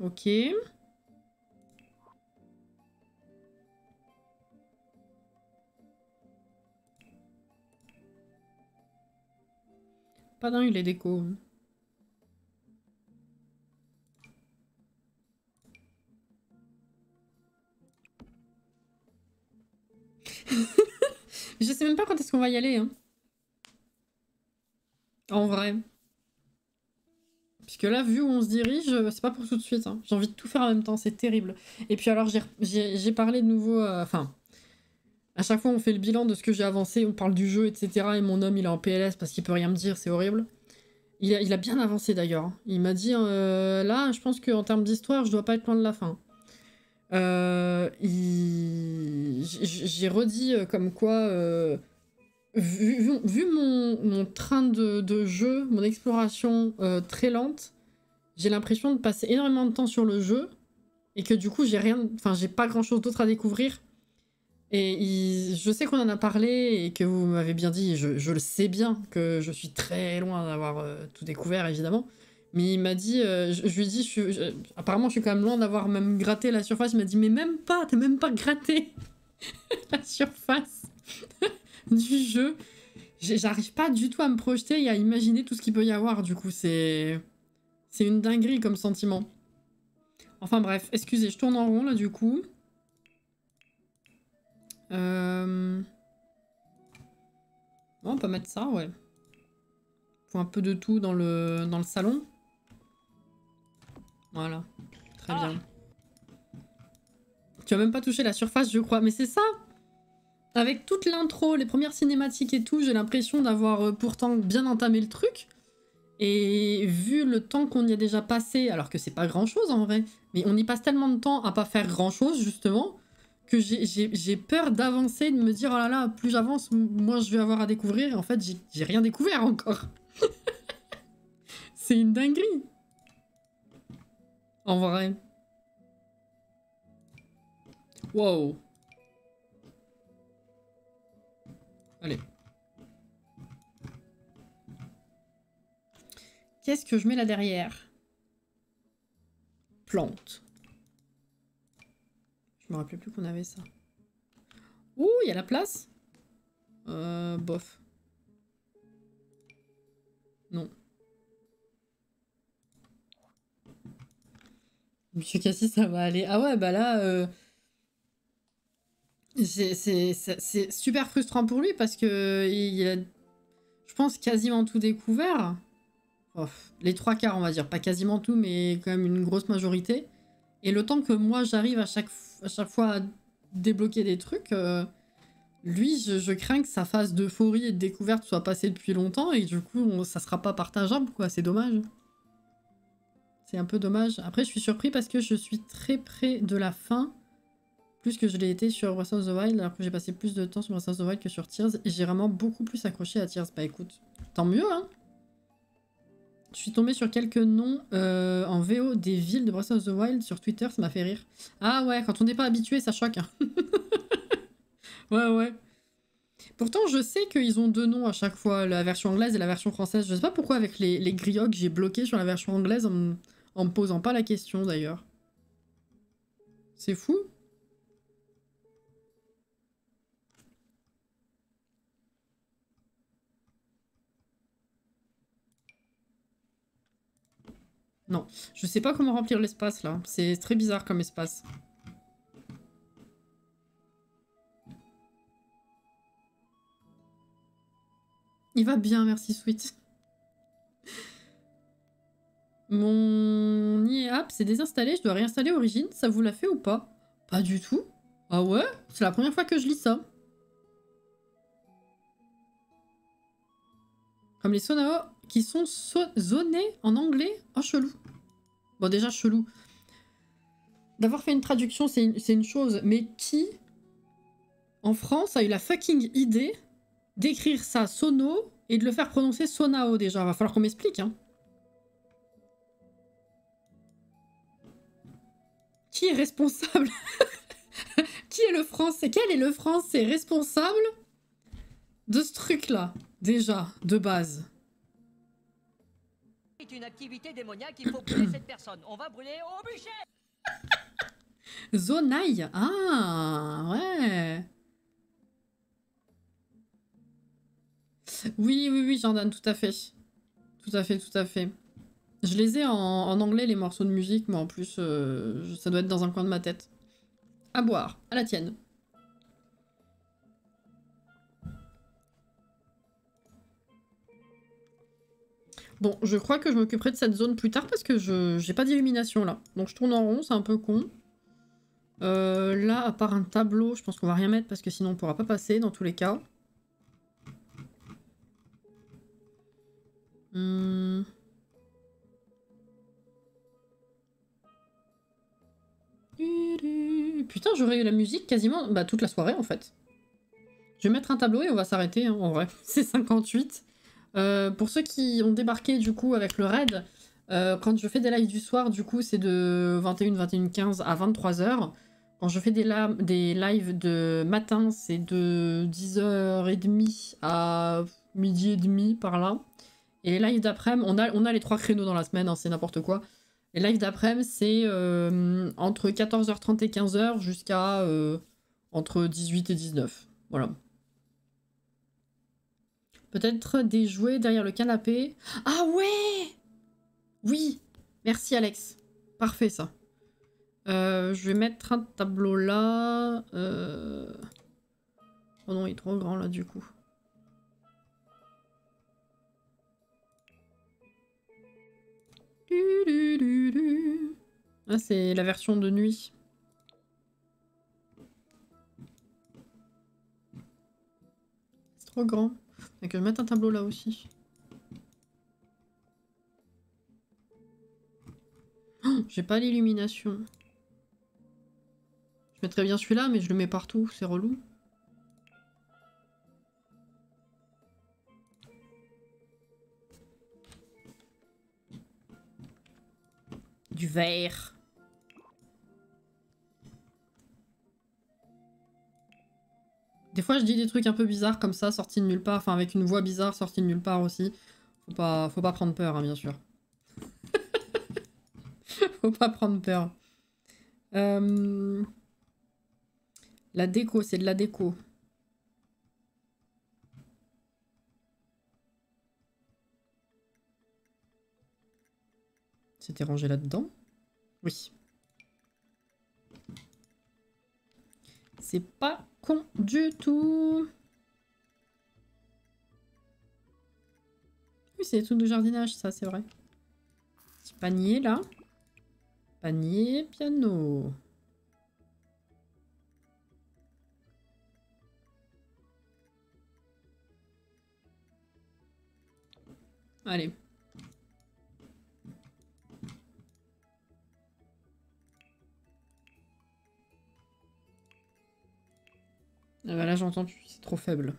Ok. Pas dingue les décos. Je sais même pas quand est-ce qu'on va y aller. Hein. En vrai. Puisque là, vu où on se dirige, c'est pas pour tout de suite. Hein. J'ai envie de tout faire en même temps, c'est terrible. Et puis alors, j'ai parlé de nouveau... Enfin, à chaque fois, on fait le bilan de ce que j'ai avancé, on parle du jeu, etc. Et mon homme, il est en PLS parce qu'il peut rien me dire, c'est horrible. Il a bien avancé d'ailleurs. Il m'a dit, là, je pense qu'en termes d'histoire, je dois pas être loin de la fin. J'ai redit comme quoi... Vu mon train de jeu, mon exploration très lente, j'ai l'impression de passer énormément de temps sur le jeu et que du coup j'ai pas grand chose d'autre à découvrir. Et je sais qu'on en a parlé et que vous m'avez bien dit, je le sais bien que je suis très loin d'avoir tout découvert évidemment. Mais il m'a dit, je lui ai dit, apparemment je suis quand même loin d'avoir même gratté la surface. Il m'a dit mais même pas, t'as même pas gratté la surface. Du jeu, j'arrive pas du tout à me projeter et à imaginer tout ce qu'il peut y avoir, du coup, c'est une dinguerie comme sentiment. Enfin bref, excusez, je tourne en rond là, du coup. Bon, on peut mettre ça, ouais. Faut un peu de tout dans le salon. Voilà, très bien. Tu as même pas touché la surface, je crois, mais c'est ça! Avec toute l'intro, les premières cinématiques et tout, j'ai l'impression d'avoir pourtant bien entamé le truc. Et vu le temps qu'on y a déjà passé, alors que c'est pas grand chose en vrai, mais on y passe tellement de temps à pas faire grand chose justement, que j'ai peur d'avancer, de me dire oh là là, plus j'avance, moins je vais avoir à découvrir. Et en fait, j'ai rien découvert encore. C'est une dinguerie. En vrai. Wow. Allez. Qu'est-ce que je mets là derrière? Plante. Je me rappelais plus qu'on avait ça. Ouh, il y a la place? Bof. Non. Monsieur Cassis, ça va aller. Ah ouais, bah là... c'est super frustrant pour lui parce que il a, je pense, quasiment tout découvert. Oh, les trois quarts, on va dire. Pas quasiment tout, mais quand même une grosse majorité. Et le temps que moi, j'arrive à chaque fois à débloquer des trucs, lui, je crains que sa phase d'euphorie et de découverte soit passée depuis longtemps et du coup, ça sera pas partageable, quoi. C'est dommage. C'est un peu dommage. Après, je suis surpris parce que je suis très près de la fin. Plus que je l'ai été sur Breath of the Wild, alors que j'ai passé plus de temps sur Breath of the Wild que sur Tears, et j'ai vraiment beaucoup plus accroché à Tears. Bah écoute, tant mieux, hein. Je suis tombée sur quelques noms en VO des villes de Breath of the Wild sur Twitter, ça m'a fait rire. Ah ouais, quand on n'est pas habitué, ça choque. Hein. Ouais, ouais. Pourtant, je sais qu'ils ont deux noms à chaque fois, la version anglaise et la version française. Je sais pas pourquoi avec les griots j'ai bloqué sur la version anglaise en me posant pas la question d'ailleurs. C'est fou. Non, je sais pas comment remplir l'espace là. C'est très bizarre comme espace. Il va bien, merci Sweet. Mon app s'est désinstallé, je dois réinstaller Origin. Ça vous l'a fait ou pas? Pas du tout. Ah ouais? C'est la première fois que je lis ça. Comme les Sonao qui sont zonés en anglais. Oh, chelou. Bon, déjà, chelou. D'avoir fait une traduction, c'est une chose. Mais qui, en France, a eu la fucking idée d'écrire ça sono et de le faire prononcer sonao, déjà? Va falloir qu'on m'explique, hein. Qui est responsable? Qui est le français? Quel est le français responsable de ce truc-là, déjà, de base?
C'est une activité démoniaque, il faut brûler cette personne. On va brûler au bûcher.
Zonaï. Ah, ouais. Oui, oui, oui, Jordan, tout à fait. Tout à fait, tout à fait. Je les ai en anglais, les morceaux de musique, mais en plus, ça doit être dans un coin de ma tête. À boire, à la tienne. Bon, je crois que je m'occuperai de cette zone plus tard parce que j'ai pas d'illumination là. Donc je tourne en rond, c'est un peu con. Là, à part un tableau, je pense qu'on va rien mettre parce que sinon on pourra pas passer dans tous les cas. Putain, j'aurais eu la musique quasiment toute la soirée en fait. Je vais mettre un tableau et on va s'arrêter, hein, en vrai. C'est 58. Pour ceux qui ont débarqué du coup avec le raid, quand je fais des lives du soir, du coup c'est de 21h15 à 23h. Quand je fais des lives de matin, c'est de 10h30 à midi et demi par là. Et les lives d'après-midi, on a les 3 créneaux dans la semaine, hein, c'est n'importe quoi. Les lives d'après-midi, c'est entre 14h30 et 15h jusqu'à entre 18 et 19. Voilà. Peut-être des jouets derrière le canapé. Ah ouais! Oui! Merci Alex. Parfait ça. Je vais mettre un tableau là. Oh non, il est trop grand là du coup. Ah, c'est la version de nuit. C'est trop grand. Donc je vais mettre un tableau là aussi. Oh, j'ai pas l'illumination. Je mettrais bien celui-là, mais je le mets partout, c'est relou. Du vert. Des fois, je dis des trucs un peu bizarres comme ça, sortis de nulle part. Enfin, avec une voix bizarre, sortie de nulle part aussi. Faut pas prendre peur, hein, bien sûr. Faut pas prendre peur. La déco, c'est de la déco. C'était rangé là-dedans? Oui. C'est pas con du tout. Oui, c'est des trucs de jardinage, ça, c'est vrai. Petit panier, là. Panier, piano. Allez. Ah bah là, j'entends, c'est trop faible.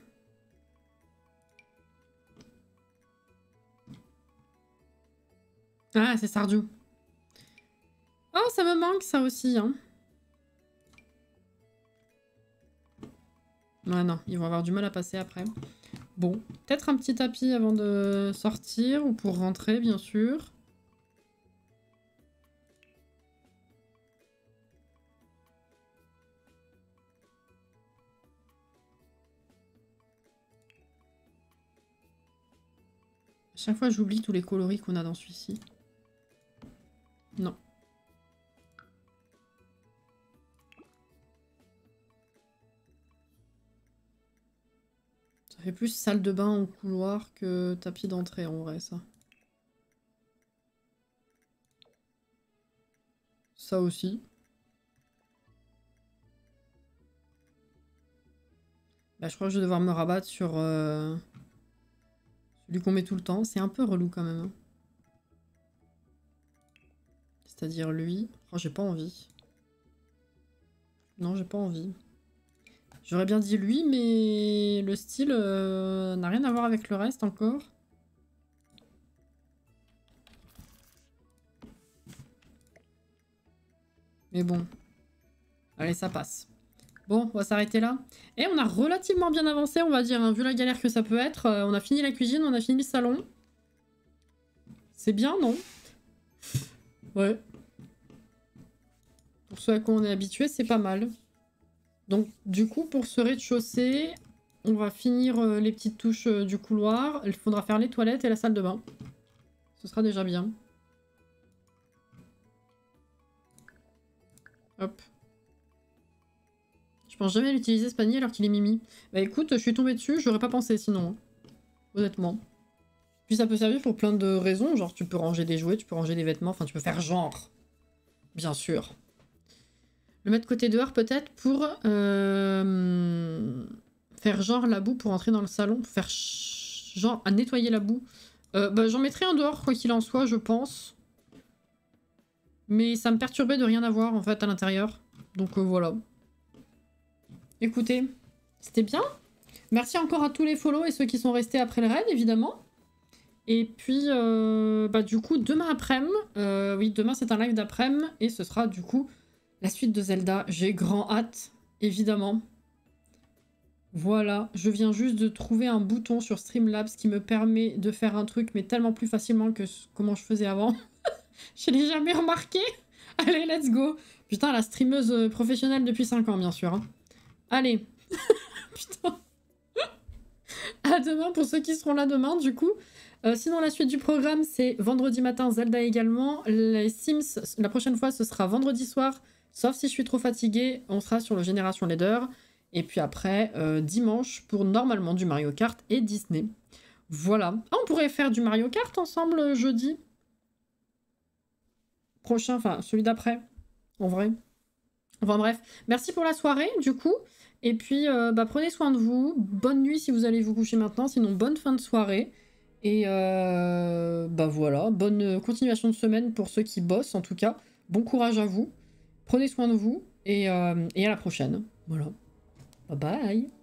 Ah, c'est Sardiou. Oh, ça me manque, ça aussi, hein. Ouais, non, ils vont avoir du mal à passer après. Bon, peut-être un petit tapis avant de sortir, ou pour rentrer, bien sûr. À chaque fois, j'oublie tous les coloris qu'on a dans celui-ci. Non. Ça fait plus salle de bain ou couloir que tapis d'entrée en vrai, ça. Ça aussi. Bah, je crois que je vais devoir me rabattre sur celui qu'on met tout le temps. C'est un peu relou quand même. Hein. C'est-à-dire lui. Oh, j'ai pas envie. Non, j'ai pas envie. J'aurais bien dit lui, mais le style n'a rien à voir avec le reste encore. Mais bon. Allez, ça passe. Bon, on va s'arrêter là. Et on a relativement bien avancé, on va dire, hein, vu la galère que ça peut être. On a fini la cuisine, on a fini le salon. C'est bien, non? Ouais. Pour ceux à quoi on est habitué, c'est pas mal. Donc, du coup, pour ce rez-de-chaussée, on va finir les petites touches du couloir. Il faudra faire les toilettes et la salle de bain. Ce sera déjà bien. Hop. Je pense jamais l'utiliser ce panier alors qu'il est mimi. Bah écoute, je suis tombée dessus, j'aurais pas pensé sinon. Hein. Honnêtement. Puis ça peut servir pour plein de raisons, genre tu peux ranger des jouets, tu peux ranger des vêtements, enfin tu peux faire genre. Bien sûr. Le mettre côté dehors peut-être pour faire genre la boue pour entrer dans le salon, pour faire genre à nettoyer la boue. Bah j'en mettrai un dehors quoi qu'il en soit, je pense. Mais ça me perturbait de rien avoir en fait à l'intérieur. Donc voilà. Écoutez, c'était bien. Merci encore à tous les follow et ceux qui sont restés après le raid, évidemment. Et puis, bah du coup, demain après-midi, oui, demain c'est un live d'après-midi, et ce sera du coup la suite de Zelda. J'ai grand hâte, évidemment. Voilà, je viens juste de trouver un bouton sur Streamlabs qui me permet de faire un truc, mais tellement plus facilement que comment je faisais avant. Je l'ai jamais remarqué. Allez, let's go. Putain, la streameuse professionnelle depuis 5 ans, bien sûr. Hein. Allez. Putain. À demain pour ceux qui seront là demain, du coup. Sinon, la suite du programme, c'est vendredi matin, Zelda également. Les Sims, la prochaine fois, ce sera vendredi soir. Sauf si je suis trop fatiguée, on sera sur le Génération Leader. Et puis après, dimanche, pour normalement du Mario Kart et Disney. Voilà. Ah, on pourrait faire du Mario Kart ensemble jeudi prochain, enfin celui d'après, en vrai. Enfin bref, merci pour la soirée, du coup. Et puis, bah, prenez soin de vous. Bonne nuit si vous allez vous coucher maintenant. Sinon, bonne fin de soirée. Et bah voilà, bonne continuation de semaine pour ceux qui bossent en tout cas. Bon courage à vous. Prenez soin de vous et à la prochaine. Voilà. Bye bye.